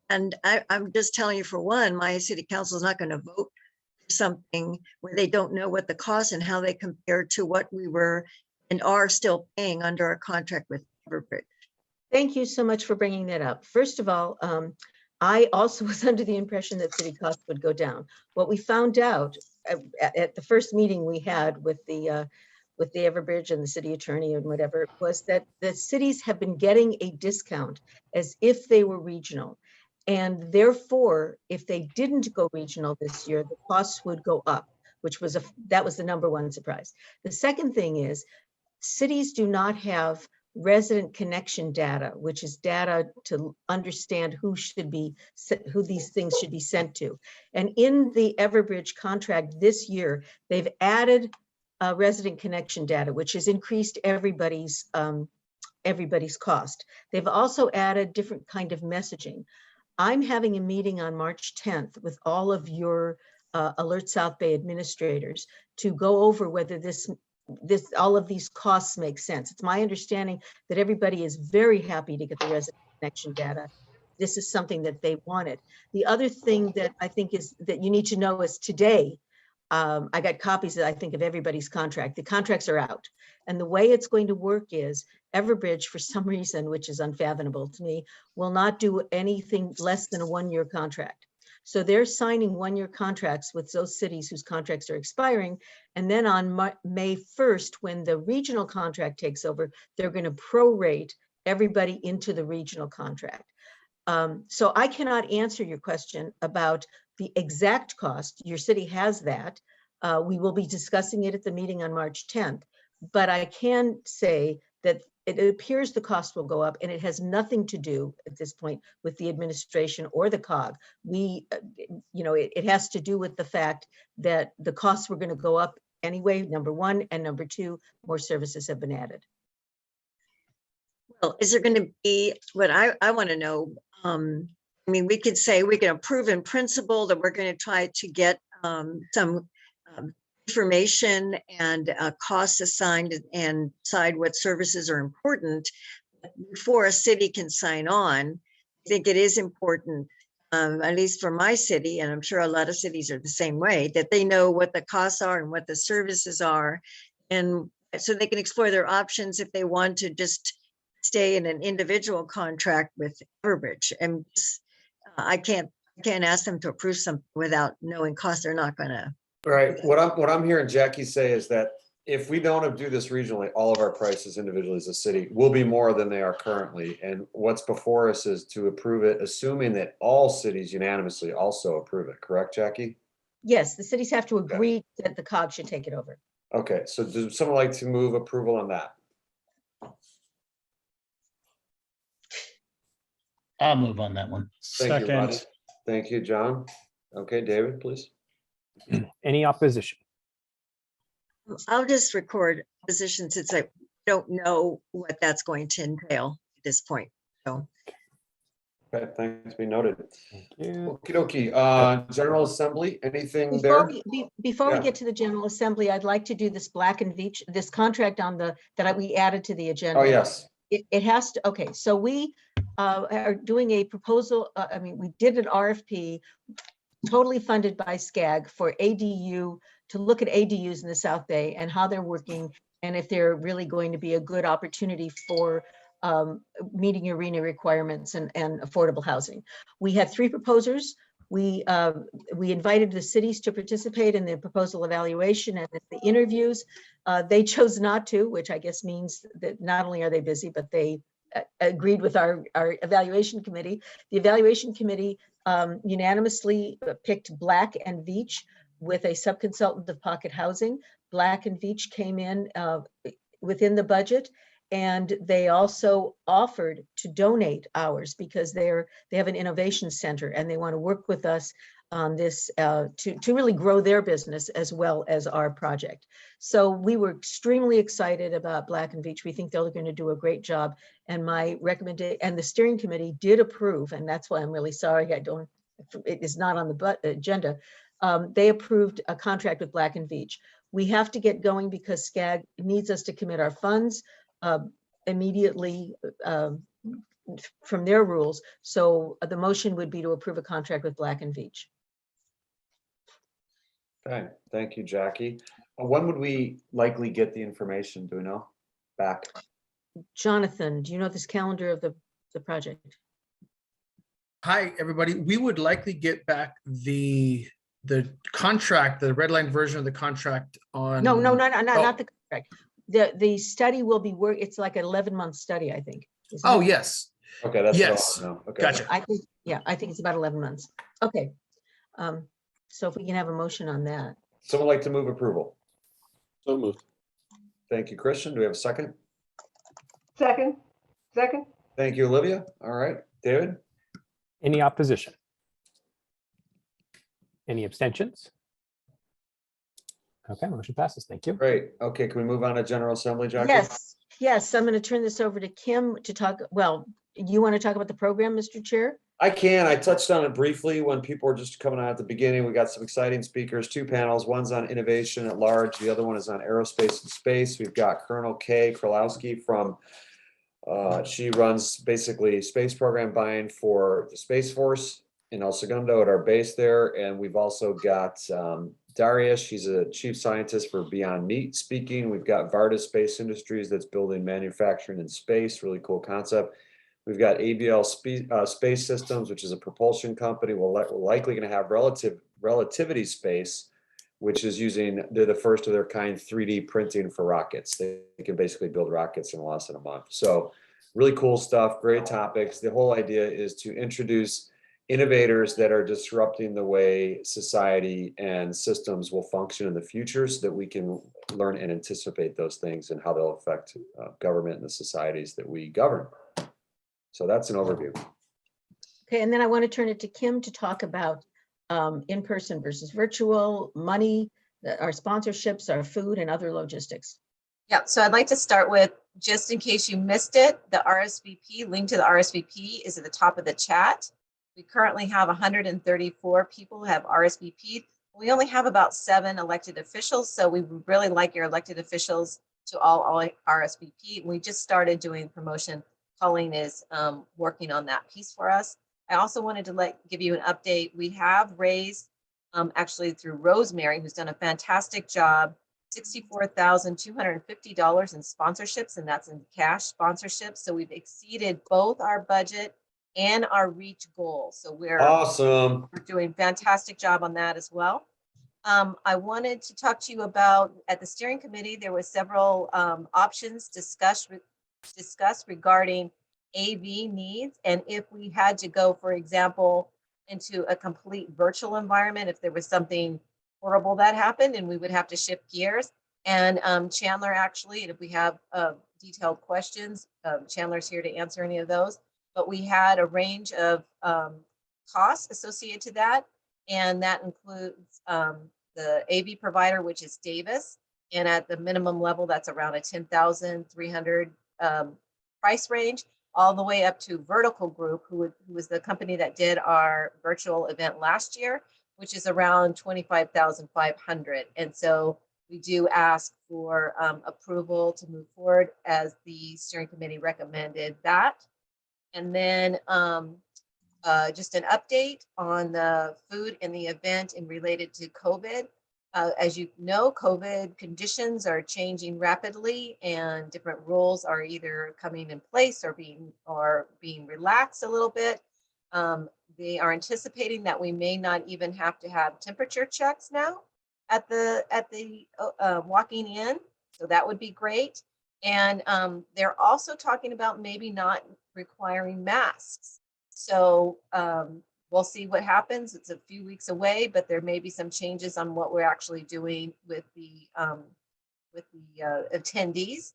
Speaker 16: And I'm just telling you, for one, my city council is not going to vote for something where they don't know what the costs and how they compare to what we were and are still paying under our contract with Everbridge.
Speaker 1: Thank you so much for bringing that up. First of all, I also was under the impression that city costs would go down. What we found out at the first meeting we had with the Everbridge and the city attorney and whatever was that the cities have been getting a discount as if they were regional. And therefore, if they didn't go regional this year, the costs would go up, which was that was the #1 surprise. The second thing is cities do not have resident connection data, which is data to understand who these things should be sent to. And in the Everbridge contract this year, they've added resident connection data, which has increased everybody's cost. They've also added different kind of messaging. I'm having a meeting on March 10th with all of your Alert South Bay administrators to go over whether all of these costs make sense. It's my understanding that everybody is very happy to get the resident connection data. This is something that they wanted. The other thing that I think is that you need to know is today, I got copies, I think, of everybody's contract. The contracts are out. And the way it's going to work is Everbridge, for some reason, which is unfathomable to me, will not do anything less than a 1-year contract. So they're signing 1-year contracts with those cities whose contracts are expiring. And then on May 1st, when the regional contract takes over, they're going to prorate everybody into the regional contract. So I cannot answer your question about the exact cost. Your city has that. We will be discussing it at the meeting on March 10th. But I can say that it appears the cost will go up, and it has nothing to do at this point with the administration or the COG. It has to do with the fact that the costs were going to go up anyway, #1, and #2, more services have been added.
Speaker 16: Well, is there going to be what I want to know? I mean, we could say we can approve in principle that we're going to try to get some information and costs assigned and decide what services are important before a city can sign on. I think it is important, at least for my city, and I'm sure a lot of cities are the same way, that they know what the costs are and what the services are. And so they can explore their options if they want to just stay in an individual contract with Everbridge. And I can't ask them to approve something without knowing costs. They're not gonna.
Speaker 2: Right. What I'm hearing Jackie say is that if we don't do this regionally, all of our prices individually as a city will be more than they are currently. And what's before us is to approve it, assuming that all cities unanimously also approve it. Correct, Jackie?
Speaker 1: Yes, the cities have to agree that the COG should take it over.
Speaker 2: Okay, so does someone like to move approval on that?
Speaker 14: I'll move on that one.
Speaker 2: Thank you, Rodney. Thank you, John. Okay, David, please.
Speaker 5: Any opposition?
Speaker 16: I'll just record opposition since I don't know what that's going to entail at this point. So.
Speaker 2: Okay, thanks. Be noted.
Speaker 5: Thank you.
Speaker 2: Okie dokie. General Assembly, anything there?
Speaker 1: Before we
Speaker 2: Yeah.
Speaker 1: get to the General Assembly, I'd like to do this Black and Veatch, this contract on the, we added to the agenda.
Speaker 2: Oh, yes.
Speaker 1: It has to, okay, so we are doing a proposal, we did an RFP totally funded by SCAG for ADU, to look at ADUs in the South Bay and how they're working and if they're really going to be a good opportunity for meeting arena requirements and affordable housing. We had 3 proposers. We invited the cities to participate in the proposal evaluation and the interviews. They chose not to, which I guess means that not only are they busy, but they agreed with our evaluation committee. The evaluation committee unanimously picked Black and Veatch with a subconsultant of Pocket Housing. Black and Veatch came in within the budget, and they also offered to donate hours because they have an innovation center and they want to work with us on this to really grow their business as well as our project. So we were extremely excited about Black and Veatch. We think they're going to do a great job. And my recommendation, and the steering committee did approve, and that's why I'm really sorry it is not on the agenda. They approved a contract with Black and Veatch. We have to get going because SCAG needs us to commit our funds immediately from their rules. So the motion would be to approve a contract with Black and Veatch.
Speaker 2: Okay, thank you, Jackie. When would we likely get the information? Do we know? Back.
Speaker 1: Jonathan, do you know this calendar of the project?
Speaker 17: Hi, everybody. We would likely get back the contract, the red line version of the contract on.
Speaker 1: No, not the contract. The study will be it's like an 11-month study, I think.
Speaker 17: Oh, yes.
Speaker 2: Okay, that's
Speaker 17: yes.
Speaker 2: Okay.
Speaker 17: Gotcha.
Speaker 1: I think it's about 11 months. Okay. So if we can have a motion on that.
Speaker 2: Someone like to move approval?
Speaker 4: So moved.
Speaker 2: Thank you, Christian. Do we have a second?
Speaker 13: Second.
Speaker 2: Thank you, Olivia. All right, David?
Speaker 5: Any opposition? Any abstentions? Okay, motion passes. Thank you.
Speaker 2: Great. Okay, can we move on to General Assembly, Jackie?
Speaker 1: Yes. I'm going to turn this over to Kim to talk. Well, you want to talk about the program, Mr. Chair?
Speaker 2: I can. I touched on it briefly when people were just coming out at the beginning. We got some exciting speakers, 2 panels. One's on innovation at large. The other one is on aerospace and space. We've got Colonel Kay Kralowski from, she runs basically space program buying for the Space Force in El Segundo at our base there. And we've also got Darius, she's a chief scientist for Beyond Meat speaking. We've got Varda Space Industries that's building manufacturing in space, really cool concept. We've got ABL Space Systems, which is a propulsion company. We're likely going to have Relativity Space, which is they're the first of their kind 3D printing for rockets. They can basically build rockets in less than a month. So really cool stuff, great topics. The whole idea is to introduce innovators that are disrupting the way society and systems will function in the future so that we can learn and anticipate those things and how they'll affect government and the societies that we govern. So that's an overview.
Speaker 1: Okay, and then I want to turn it to Kim to talk about in-person versus virtual, money, our sponsorships, our food, and other logistics.
Speaker 3: Yeah, so I'd like to start with, just in case you missed it, the RSVP, link to the RSVP is at the top of the chat. We currently have 134 people who have RSVP'd. We only have about 7 elected officials, so we would really like your elected officials to all RSVP. We just started doing promotion. Colleen is working on that piece for us. I also wanted to give you an update. We have raised, actually through Rosemary, who's done a fantastic job, $64,250 in sponsorships, and that's in cash sponsorships. So we've exceeded both our budget and our reach goal. So
Speaker 2: Awesome.
Speaker 3: we're doing fantastic job on that as well. I wanted to talk to you about, at the steering committee, there were several options discussed regarding AV needs. And if we had to go, for example, into a complete virtual environment, if there was something horrible that happened and we would have to shift gears. And Chandler actually, and if we have detailed questions, Chandler's here to answer any of those. But we had a range of costs associated to that. And that includes the AV provider, which is Davis. And at the minimum level, that's around a $10,300 price range, all the way up to Vertical Group, who was the company that did our virtual event last year, which is around $25,500. And so we do ask for approval to move forward as the steering committee recommended that. And then just an update on the food and the event and related to COVID. As you know, COVID conditions are changing rapidly and different rules are either coming in place or being relaxed a little bit. They are anticipating that we may not even have to have temperature checks now at the walking in. So that would be great. And they're also talking about maybe not requiring masks. So we'll see what happens. It's a few weeks away, but there may be some changes on what we're actually doing with the attendees.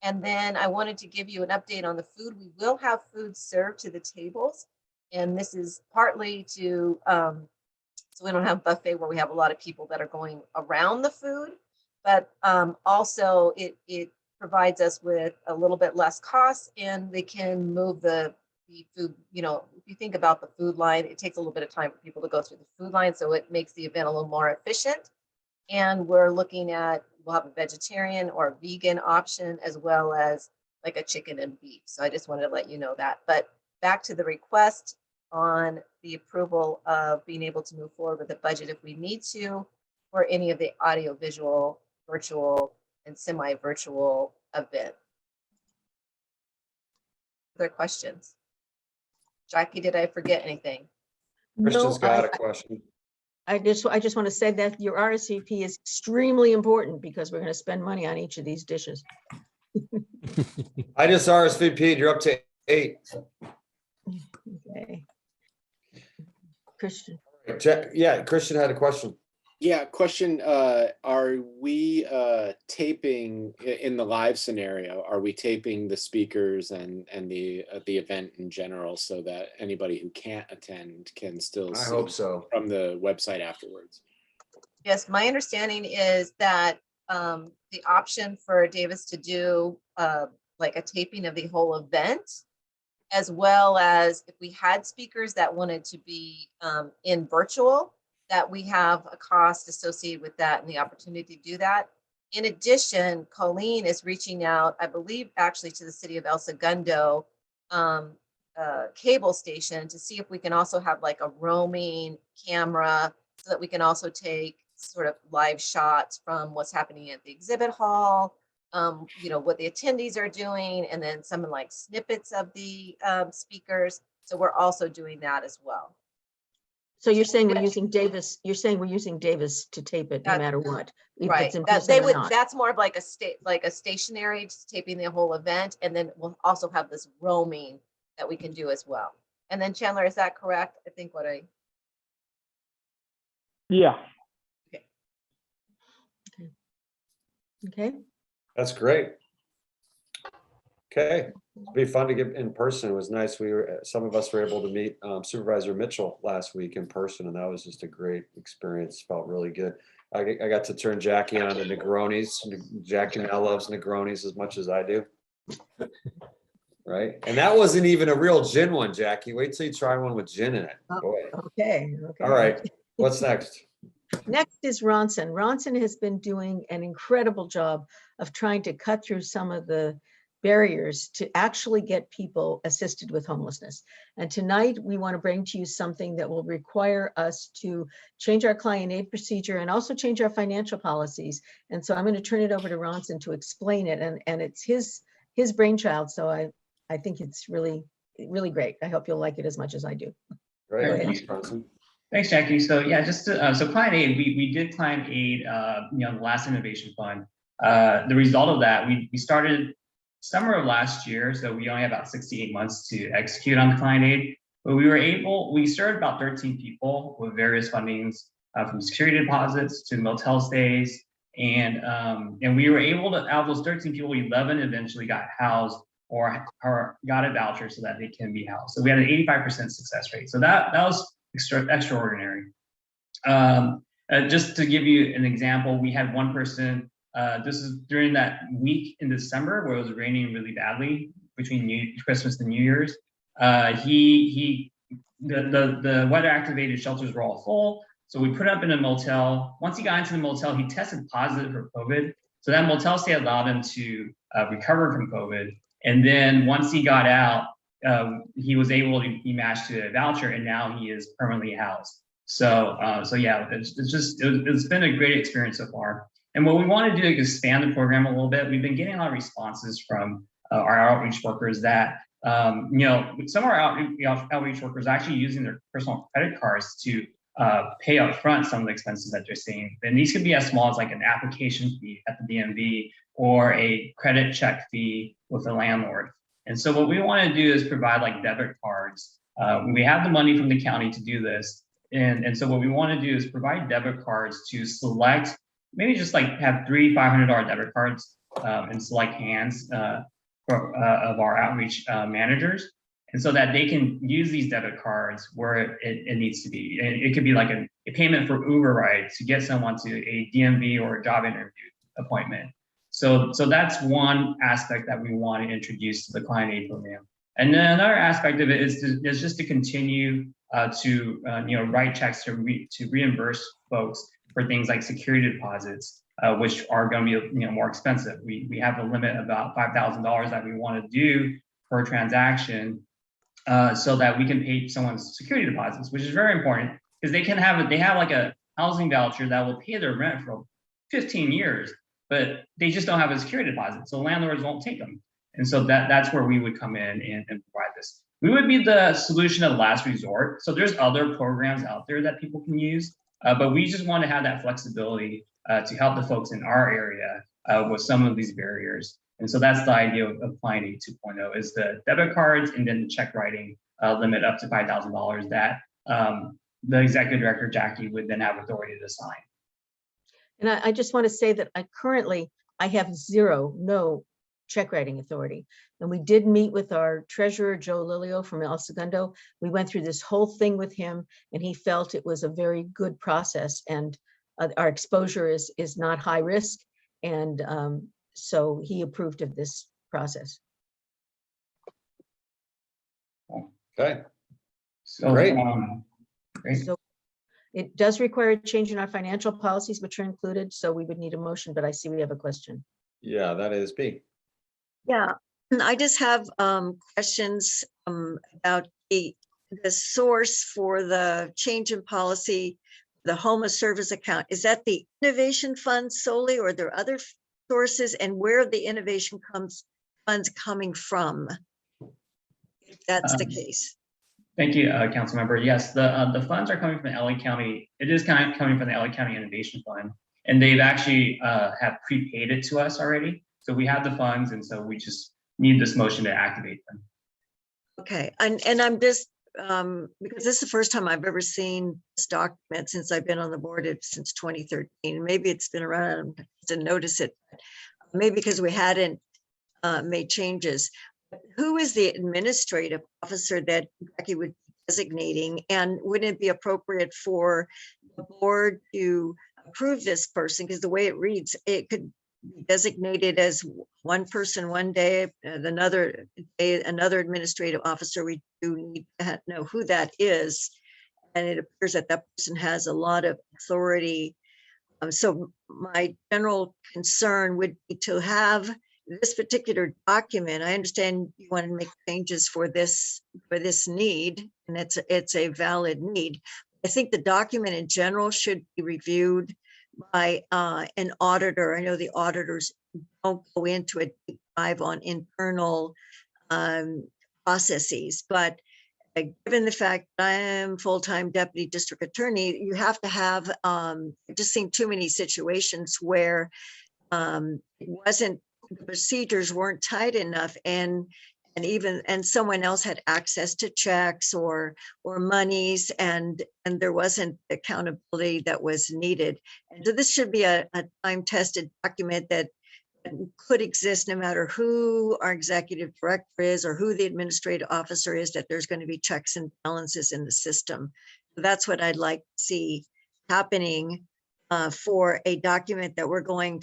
Speaker 3: And then I wanted to give you an update on the food. We will have food served to the tables. And this is partly to, so we don't have buffet where we have a lot of people that are going around the food, but also it provides us with a little bit less cost, and they can move the food. You know, if you think about the food line, it takes a little bit of time for people to go through the food line, so it makes the event a little more efficient. And we're looking at, we'll have a vegetarian or vegan option, as well as like a chicken and beef. So I just wanted to let you know that. But back to the request on the approval of being able to move forward with the budget if we need to, for any of the audio, visual, virtual, and semi-virtual event. Other questions? Jackie, did I forget anything?
Speaker 2: Christian's got a question.
Speaker 1: I just want to say that your RSVP is extremely important because we're going to spend money on each of these dishes.
Speaker 2: I just RSVP'd. You're up to 8.
Speaker 1: Okay. Christian.
Speaker 2: Yeah, Christian had a question.
Speaker 4: Yeah, question, are we taping in the live scenario? Are we taping the speakers and the event in general so that anybody who can't attend can still see
Speaker 2: hope so.
Speaker 4: from the website afterwards?
Speaker 3: Yes, my understanding is that the option for Davis to do like a taping of the whole event, as well as if we had speakers that wanted to be in virtual, that we have a cost associated with that and the opportunity to do that. In addition, Colleen is reaching out, I believe, actually to the city of El Segundo cable station to see if we can also have like a roaming camera so that we can also take sort of live shots from what's happening at the exhibit hall, you know, what the attendees are doing, and then some like snippets of the speakers. So we're also doing that as well.
Speaker 1: So you're saying we're using Davis, to tape it no matter what. If
Speaker 3: Right.
Speaker 1: it's in
Speaker 3: That
Speaker 1: person
Speaker 3: they
Speaker 1: or
Speaker 3: would,
Speaker 1: not.
Speaker 3: that's more of like a stationary, just taping the whole event. And then we'll also have this roaming that we can do as well. And then Chandler, is that correct? I think what I.
Speaker 5: Yeah.
Speaker 1: Okay.
Speaker 2: That's great. Okay, it'll be fun to get in person. It was nice. Some of us were able to meet Supervisor Mitchell last week in person, and that was just a great experience. Felt really good. I got to turn Jackie on to Negronis. Jackie now loves Negronis as much as I do. Right, and that wasn't even a real gin one, Jackie. Wait till you try one with gin in it. Boy.
Speaker 1: Okay.
Speaker 2: All right, what's next?
Speaker 1: Next is Ronson. Ronson has been doing an incredible job of trying to cut through some of the barriers to actually get people assisted with homelessness. And tonight we want to bring to you something that will require us to change our client aid procedure and also change our financial policies. And so I'm going to turn it over to Ronson to explain it. And it's his brainchild. So I think it's really, really great. I hope you'll like it as much as I do.
Speaker 2: Right.
Speaker 1: Go ahead.
Speaker 2: Thanks, Bronson.
Speaker 8: Thanks, Jackie. So yeah, just to, so client aid, we did client aid, the last innovation fund. The result of that, we started summer of last year, so we only have about 68 months to execute on the client aid. But we served about 13 people with various fundings, from security deposits to motel stays, and we were able to, out of those 13 people, 11 eventually got housed or got a voucher so that they can be housed. So we had an 85% success rate. So that was extraordinary. Just to give you an example, we had one person, this is during that week in December where it was raining really badly between Christmas and New Year's. The weather activated shelters were all full. So we put up in a motel. Once he got into the motel, he tested positive for COVID. So that motel stay allowed him to recover from COVID. And then once he got out, he was able to be matched to a voucher, and now he is permanently housed. So yeah, it's been a great experience so far. And what we want to do is expand the program a little bit. We've been getting a lot of responses from our outreach workers that, some of our outreach workers are actually using their personal credit cards to pay up front some of the expenses that they're seeing. And these could be as small as like an application fee at the DMV or a credit check fee with the landlord. And so what we want to do is provide like debit cards. We have the money from the county to do this. And so what we want to do is provide debit cards to select, maybe just like have 3 $500 debit cards in select hands of our outreach managers. And so that they can use these debit cards where it needs to be. And it could be like a payment for Uber ride to get someone to a DMV or a job interview appointment. So that's one aspect that we want to introduce to the client aid program. And then another aspect of it is just to continue to write checks to reimburse folks for things like security deposits, which are going to be more expensive. We have a limit of about $5,000 that we want to do per transaction, so that we can pay someone's security deposits, which is very important because they have like a housing voucher that will pay their rent for 15 years. But they just don't have a security deposit, so landlords won't take them. And so that's where we would come in and provide this. We would be the solution of last resort. So there's other programs out there that people can use, but we just want to have that flexibility to help the folks in our area with some of these barriers. And so that's the idea of Client Aid 2.0 is the debit cards and then the check writing limit up to $5,000 that the executive director, Jackie, would then have authority to sign.
Speaker 1: And I just want to say that I have no check writing authority. And we did meet with our treasurer, Joe Lilio from El Segundo. We went through this whole thing with him and he felt it was a very good process and our exposure is not high risk. And so he approved of this process.
Speaker 2: Okay.
Speaker 8: So,
Speaker 2: great.
Speaker 8: Great.
Speaker 1: So it does require a change in our financial policies, which are included. So we would need a motion, but I see we have a question.
Speaker 2: Yeah, that is B.
Speaker 16: Yeah, I just have questions about the source for the change in policy, the homeless service account. Is that the innovation fund solely, or are there other sources, and where are the innovation funds coming from, if that's the case?
Speaker 8: Thank you, council member. Yes, the funds are coming from the LA County. It is kind of coming from the LA County Innovation Fund, and they've actually have prepaid it to us already. So we have the funds, and so we just need this motion to activate them.
Speaker 16: Okay, and I'm just because this is the first time I've ever seen this document since I've been on the board since 2013. Maybe it's been around to notice it, maybe because we hadn't made changes. Who is the administrative officer that Becky would be designating, and wouldn't it be appropriate for the board to approve this person? Because the way it reads, it could be designated as one person one day, another day, another administrative officer. We do need to know who that is. and it appears that that person has a lot of authority. So my general concern would be to have this particular document. I understand you want to make changes for this need, and it's a valid need. I think the document in general should be reviewed by an auditor. I know the auditors don't go into a deep dive on internal processes, but given the fact that I am full-time deputy district attorney, you have to have, I've just seen too many situations where the procedures weren't tight enough, and someone else had access to checks or monies, and there wasn't accountability that was needed. And so this should be a time-tested document that could exist no matter who our executive director is or who the administrative officer is, that there's going to be checks and balances in the system. So that's what I'd like to see happening for a document that we're going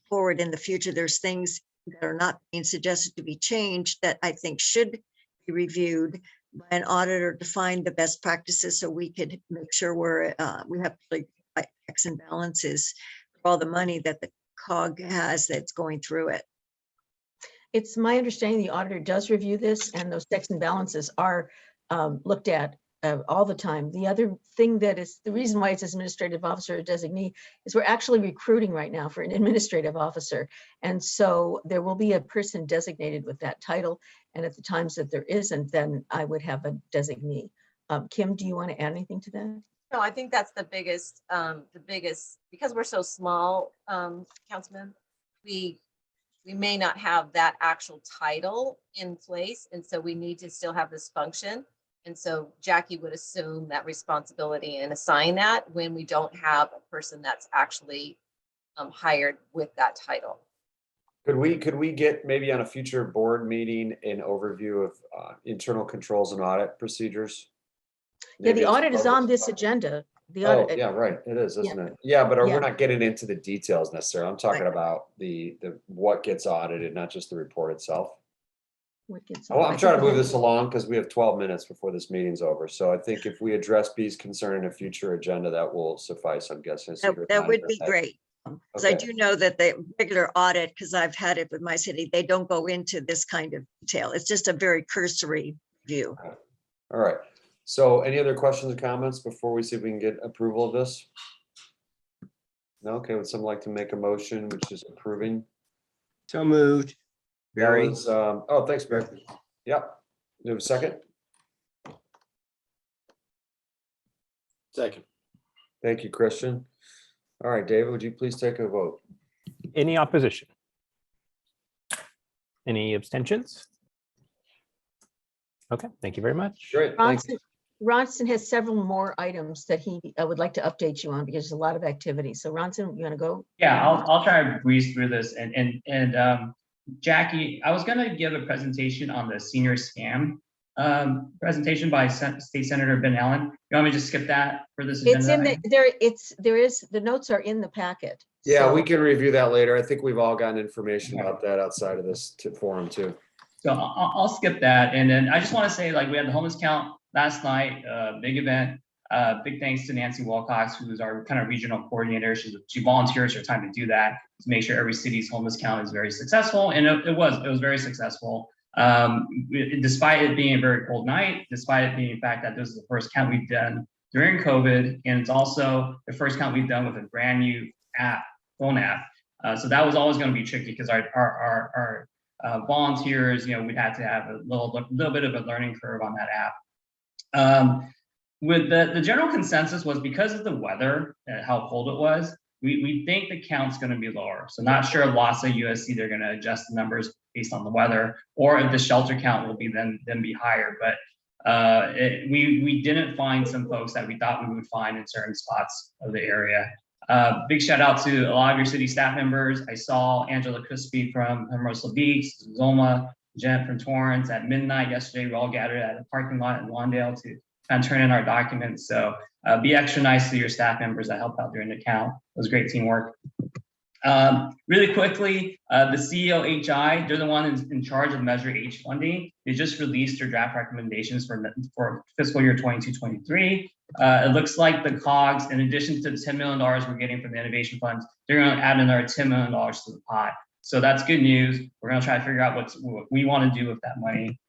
Speaker 16: forward in the future. There's things that are not being suggested to be changed that I think should be reviewed by an auditor to find the best practices, so we could make sure we have checks and balances for all the money that the COG has that's going through it.
Speaker 1: It's my understanding the auditor does review this, and those checks and balances are looked at all the time. The other thing that is the reason why it's administrative officer designee is we're actually recruiting right now for an administrative officer. And so there will be a person designated with that title. And at the times that there isn't, then I would have a designee. Kim, do you want to add anything to that?
Speaker 3: No, I think that's the biggest, because we're so small, Councilman, we may not have that actual title in place. And so we need to still have this function. And so Jackie would assume that responsibility and assign that when we don't have a person that's actually hired with that title.
Speaker 2: Could we get maybe on a future board meeting an overview of internal controls and audit procedures?
Speaker 1: Yeah,
Speaker 2: Maybe
Speaker 1: the
Speaker 2: it's
Speaker 1: audit is on this agenda. The
Speaker 2: Oh,
Speaker 1: audit.
Speaker 2: yeah, right. It is, isn't it? Yeah, but
Speaker 1: Yeah.
Speaker 2: we're not getting into the details necessarily. I'm talking
Speaker 1: Right.
Speaker 2: about the what gets audited, not just the report itself.
Speaker 1: What gets
Speaker 2: Well, I'm
Speaker 1: audited.
Speaker 2: trying to move this along because we have 12 minutes before this meeting's over. So I think if we address B's concern in a future agenda, that will suffice, I'm guessing. So you're
Speaker 16: That would
Speaker 2: nodding
Speaker 16: be
Speaker 2: your head.
Speaker 16: great. Because I
Speaker 2: Okay.
Speaker 16: do know that the regular audit, because I've had it with my city, they don't go into this kind of detail. It's just a very cursory view.
Speaker 2: All right. So any other questions or comments before we see if we can get approval of this? No? Okay, would someone like to make a motion which is approving?
Speaker 14: So moved.
Speaker 2: That
Speaker 14: Barry.
Speaker 2: was, oh, thanks, Barry. Yep. You have a second?
Speaker 4: Second.
Speaker 2: Thank you, Christian. All right, David, would you please take a vote?
Speaker 5: Any opposition? Any abstentions? Okay, thank you very much.
Speaker 2: Great, thanks.
Speaker 1: Ronson has several more items that he would like to update you on because there's a lot of activity. So Ronson, you want to go?
Speaker 8: Yeah, I'll try to breeze through this. And Jackie, I was gonna give a presentation on the senior scam presentation by State Senator Ben Allen. You want me to just skip that for this agenda?
Speaker 1: It's in the notes are in the packet.
Speaker 2: Yeah,
Speaker 1: So-
Speaker 2: we can review that later. I think we've all gotten information about that outside of this forum too.
Speaker 8: So I'll skip that. And then I just want to say, like, we had the homeless count last night, big event. Big thanks to Nancy Wilcox, who is our kind of regional coordinator. She volunteers her time to do that, to make sure every city's homeless count is very successful. And it was very successful. Despite it being a very cold night, despite it being the fact that this is the first count we've done during COVID, and it's also the first count we've done with a brand new phone app. So that was always going to be tricky because our volunteers, we'd have to have a little bit of a learning curve on that app. With the general consensus was because of the weather, how cold it was, we think the count's going to be lower. So not sure if LASA, USC, they're going to adjust the numbers based on the weather, or if the shelter count will be then be higher. But we didn't find some folks that we thought we would find in certain spots of the area. Big shout out to a lot of your city staff members. I saw Angela Crispy from Hermosa Beach, Zoma, Jen from Torrance at midnight yesterday. We all gathered at a parking lot in Lawndale to kind of turn in our documents. So be extra nice to your staff members that helped out during the count. It was great teamwork. Really quickly, the CEOHI, they're the one in charge of Measure H funding. They just released their draft recommendations for fiscal year 22-23. It looks like the COGS, in addition to the $10 million we're getting from the innovation funds, they're going to add another $10 million to the pot. So that's good news. We're going to try to figure out what we want to do with that money.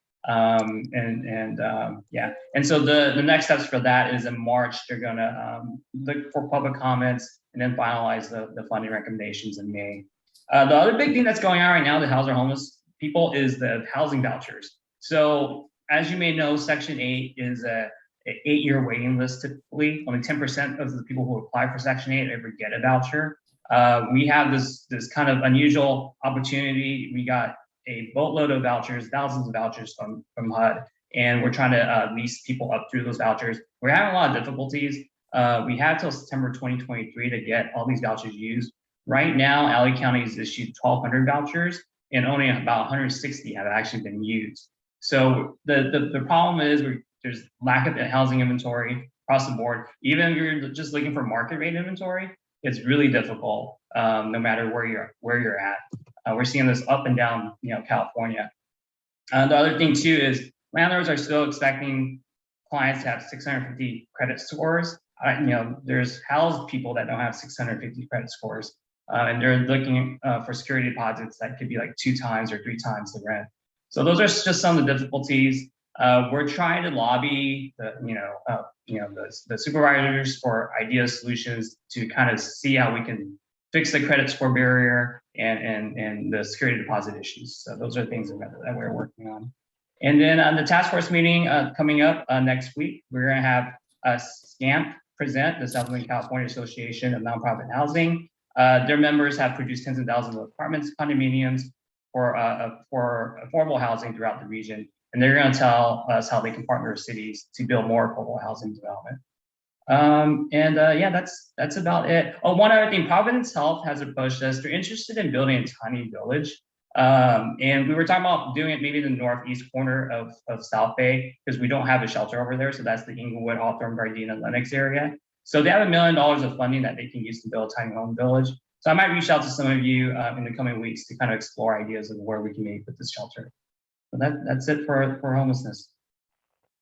Speaker 8: Yeah, and so the next steps for that is in March, they're going to look for public comments and then finalize the funding recommendations in May. The other big thing that's going on right now to house our homeless people is the housing vouchers. So as you may know, Section 8 is an 8-year waiting list typically. Only 10% of the people who apply for Section 8 ever get a voucher. We have this kind of unusual opportunity. We got a boatload of vouchers, thousands of vouchers from HUD, and we're trying to lease people up through those vouchers. We're having a lot of difficulties. We have till September 2023 to get all these vouchers used. Right now, LA County has issued 1,200 vouchers, and only about 160 have actually been used. So the problem is there's lack of housing inventory across the board. Even if you're just looking for market rate inventory, it's really difficult, no matter where you're at. We're seeing this up and down, California. The other thing too is landlords are still expecting clients to have 650 credit scores. There's housed people that don't have 650 credit scores, and they're looking for security deposits that could be like 2 times or 3 times the rent. So those are just some of the difficulties. We're trying to lobby the supervisors for idea solutions to kind of see how we can fix the credit score barrier and the security deposit issues. So those are things that we're working on. And then on the task force meeting coming up next week, we're going to have SCAMP present, the Southern California Association of Nonprofit Housing. Their members have produced tens of thousands of apartments, condominiums for affordable housing throughout the region. And they're going to tell us how they can partner with cities to build more affordable housing development. Yeah, that's about it. Oh, one other thing, Providence Health has approached us. They're interested in building a tiny village. And we were talking about doing it maybe in the northeast corner of South Bay, because we don't have a shelter over there. So that's the Inglewood, Hawthorne, Gardena, Lenox area. So they have $1 million of funding that they can use to build a tiny home village. So I might reach out to some of you in the coming weeks to kind of explore ideas of where we can maybe put this shelter. So that's it for homelessness.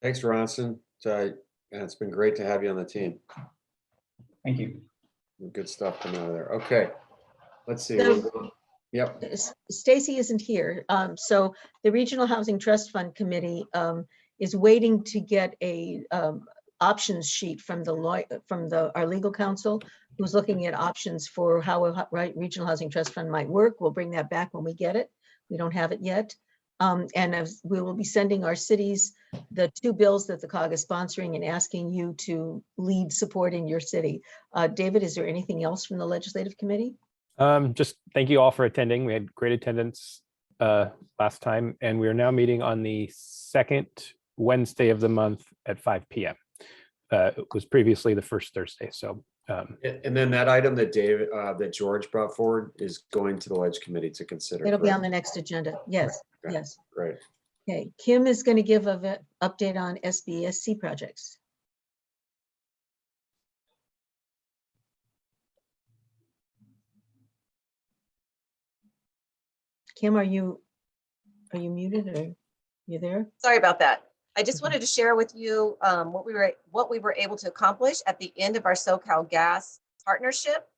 Speaker 2: Thanks, Ronson. And it's been great to have you on the team.
Speaker 8: Thank you.
Speaker 2: Good stuff coming out of there. Okay, let's see. Yep.
Speaker 1: Stacy isn't here. So the Regional Housing Trust Fund Committee is waiting to get a options sheet from our legal counsel, who's looking at options for how a Regional Housing Trust Fund might work. We'll bring that back when we get it. We don't have it yet. And as we will be sending our cities the 2 bills that the COG is sponsoring and asking you to lead support in your city. David, is there anything else from the Legislative Committee?
Speaker 5: Just thank you all for attending. We had great attendance last time, and we are now meeting on the 2nd Wednesday of the month at 5 p.m. It was previously the first Thursday. So.
Speaker 2: And then that item that that George brought forward is going to the Ledge Committee to consider.
Speaker 1: It'll be on the next agenda. Yes.
Speaker 2: Okay.
Speaker 1: Yes.
Speaker 2: Great.
Speaker 1: Okay. Kim is going to give an update on SBSC projects. Kim, are you muted, or you there?
Speaker 3: Sorry about that. I just wanted to share with you what we were able to accomplish at the end of our SoCal Gas partnership.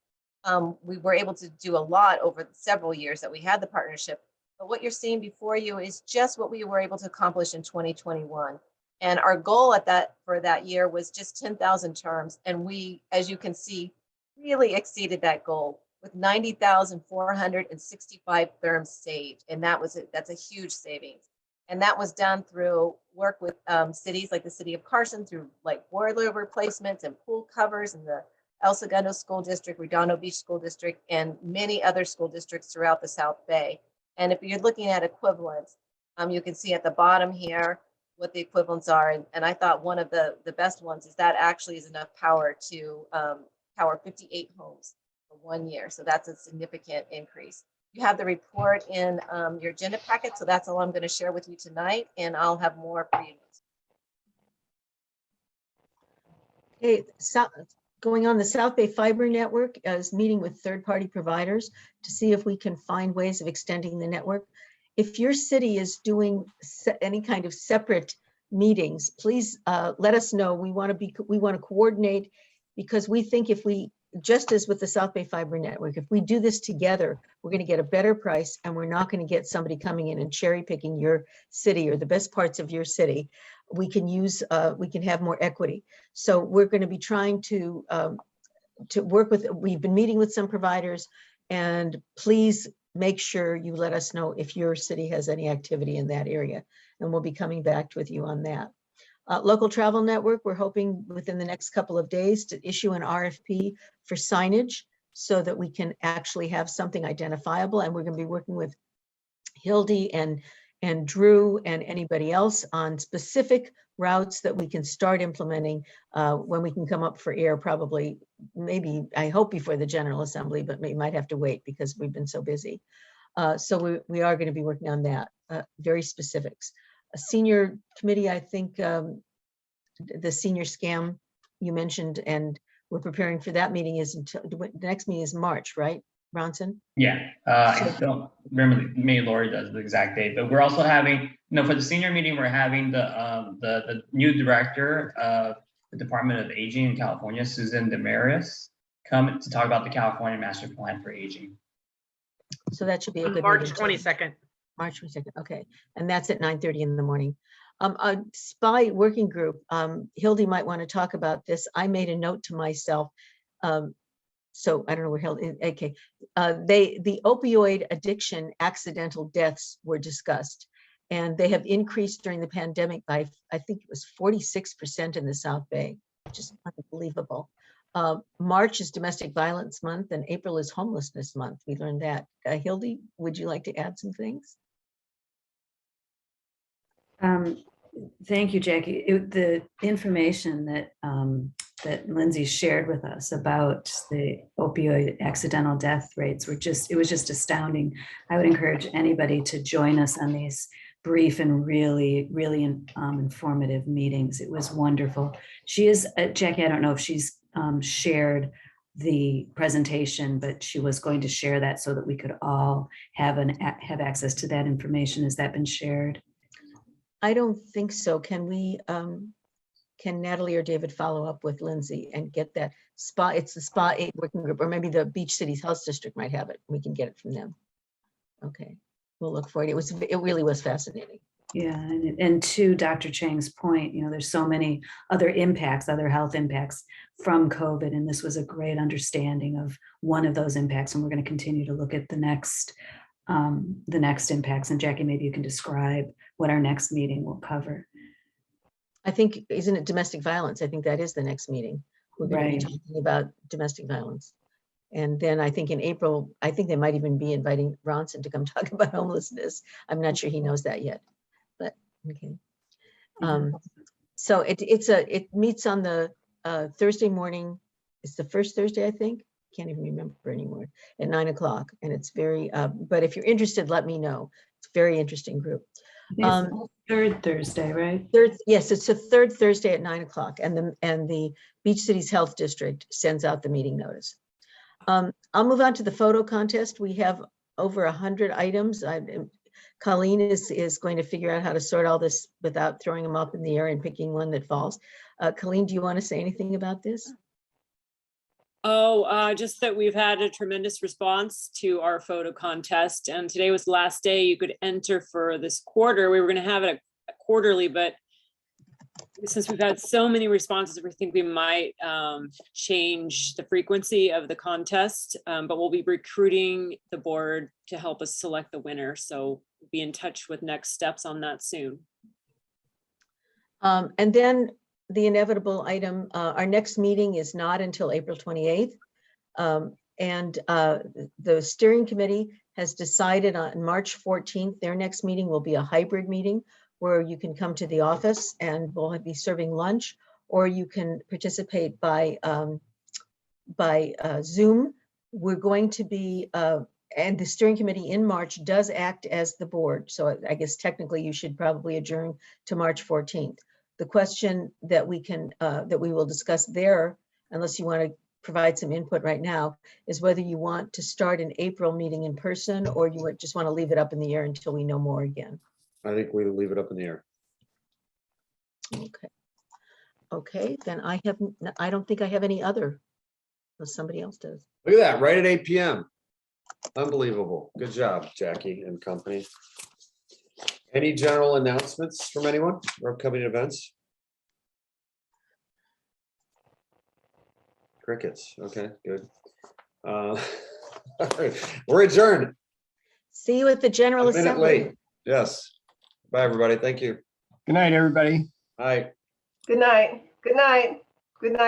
Speaker 3: We were able to do a lot over several years that we had the partnership, but what you're seeing before you is just what we were able to accomplish in 2021. And our goal for that year was just 10,000 terms. And we, as you can see, really exceeded that goal with 90,465 therms saved. And that's a huge savings. And that was done through work with cities like the city of Carson, through like boiler replacements and pool covers in the El Segundo School District, Redondo Beach School District, and many other school districts throughout the South Bay. And if you're looking at equivalents, you can see at the bottom here what the equivalents are. And I thought one of the best ones is that actually is enough power to power 58 homes for 1 year. So that's a significant increase. You have the report in your agenda packet, so that's all I'm going to share with you tonight, and I'll have more for you.
Speaker 1: Hey, going on, the South Bay Fiber Network is meeting with third-party providers to see if we can find ways of extending the network. If your city is doing any kind of separate meetings, please let us know. We want to coordinate, because we think if we, just as with the South Bay Fiber Network, if we do this together, we're going to get a better price, and we're not going to get somebody coming in and cherry picking your city or the best parts of your city. We can have more equity. So we're going to be trying to work with, we've been meeting with some providers, and please make sure you let us know if your city has any activity in that area, and we'll be coming back with you on that. Local Travel Network, we're hoping within the next couple of days to issue an RFP for signage so that we can actually have something identifiable, and we're going to be working with Hildy and Drew and anybody else on specific routes that we can start implementing when we can come up for air, probably, maybe, I hope before the General Assembly, but we might have to wait because we've been so busy. So we are going to be working on that, very specifics. A senior committee, I think the senior scam you mentioned, and we're preparing for that meeting is until the next meeting is March, right, Bronson?
Speaker 8: Yeah, I don't remember, maybe Lori does the exact date, but we're also having, for the senior meeting, we're having the new director of the Department of Aging in California, Susan Damaris, come to talk about the California Master Plan for Aging.
Speaker 1: So that should be a good
Speaker 18: March
Speaker 1: meeting.
Speaker 18: 22nd.
Speaker 1: March 22nd, okay. And that's at 9:30 in the morning. A SPY working group, Hildy might want to talk about this. I made a note to myself. So I don't know where Hildy, okay. The opioid addiction accidental deaths were discussed, and they have increased during the pandemic by, I think it was 46% in the South Bay, which is unbelievable. March is Domestic Violence Month, and April is Homelessness Month. We learned that. Hildy, would you like to add some things?
Speaker 19: Thank you, Jackie. The information that that Lindsay shared with us about the opioid accidental death rates it was just astounding. I would encourage anybody to join us on these brief and really informative meetings. It was wonderful. She is, Jackie, I don't know if she's shared the presentation, but she was going to share that so that we could all have access to that information. Has that been shared?
Speaker 1: I don't think so. Can we, can Natalie or David follow up with Lindsay and get that SPA? It's the SPA 8 working group, or maybe the Beach Cities Health District might have it. We can get it from them. Okay, we'll look for it. It really was fascinating.
Speaker 19: Yeah, and to Dr. Chang's point, there's so many other impacts, other health impacts from COVID, and this was a great understanding of one of those impacts. And we're going to continue to look at the next impacts. And Jackie, maybe you can describe what our next meeting will cover.
Speaker 1: I think, isn't it domestic violence? I think that is the next meeting. We're going to be talking about domestic violence. And then I think in April, I think they might even be inviting Bronson to come talk about homelessness. I'm not sure he knows that yet, but okay. So it meets on the Thursday morning. It's the first Thursday, I think. Can't even remember anymore, at 9 o'clock. And it's very, but if you're interested, let me know. It's a very interesting group.
Speaker 19: Third Thursday, right?
Speaker 1: Yes, it's the third Thursday at 9 o'clock, and the Beach Cities Health District sends out the meeting notice. I'll move on to the photo contest. We have over 100 items. Colleen is going to figure out how to sort all this without throwing them up in the air and picking one that falls. Colleen, do you want to say anything about this?
Speaker 20: Oh, just that we've had a tremendous response to our photo contest, and today was the last day you could enter for this quarter. We were going to have it quarterly, but since we've had so many responses, we think we might change the frequency of the contest, but we'll be recruiting the board to help us select the winner. So we'll be in touch with next steps on that soon.
Speaker 1: And then the inevitable item, our next meeting is not until April 28th. And the steering committee has decided on March 14th, their next meeting will be a hybrid meeting where you can come to the office and we'll be serving lunch, or you can participate by Zoom. We're going to be, and the steering committee in March does act as the board. So I guess technically you should probably adjourn to March 14th. The question that we will discuss there unless you want to provide some input right now, is whether you want to start an April meeting in person or you would just want to leave it up in the air until we know more again.
Speaker 2: I think we leave it up in the air.
Speaker 1: Okay. Okay, then I don't think I have any other, unless somebody else does.
Speaker 2: Look at that, right at 8 p.m. Unbelievable. Good job, Jackie and company. Any general announcements from anyone or upcoming events? Crickets. Okay, good. All right, we're adjourned.
Speaker 1: See you at the General
Speaker 2: A minute
Speaker 1: Assembly.
Speaker 2: late. Yes. Bye, everybody. Thank you.
Speaker 14: Good night, everybody.
Speaker 2: Bye.
Speaker 13: Good night. Good night. Good night.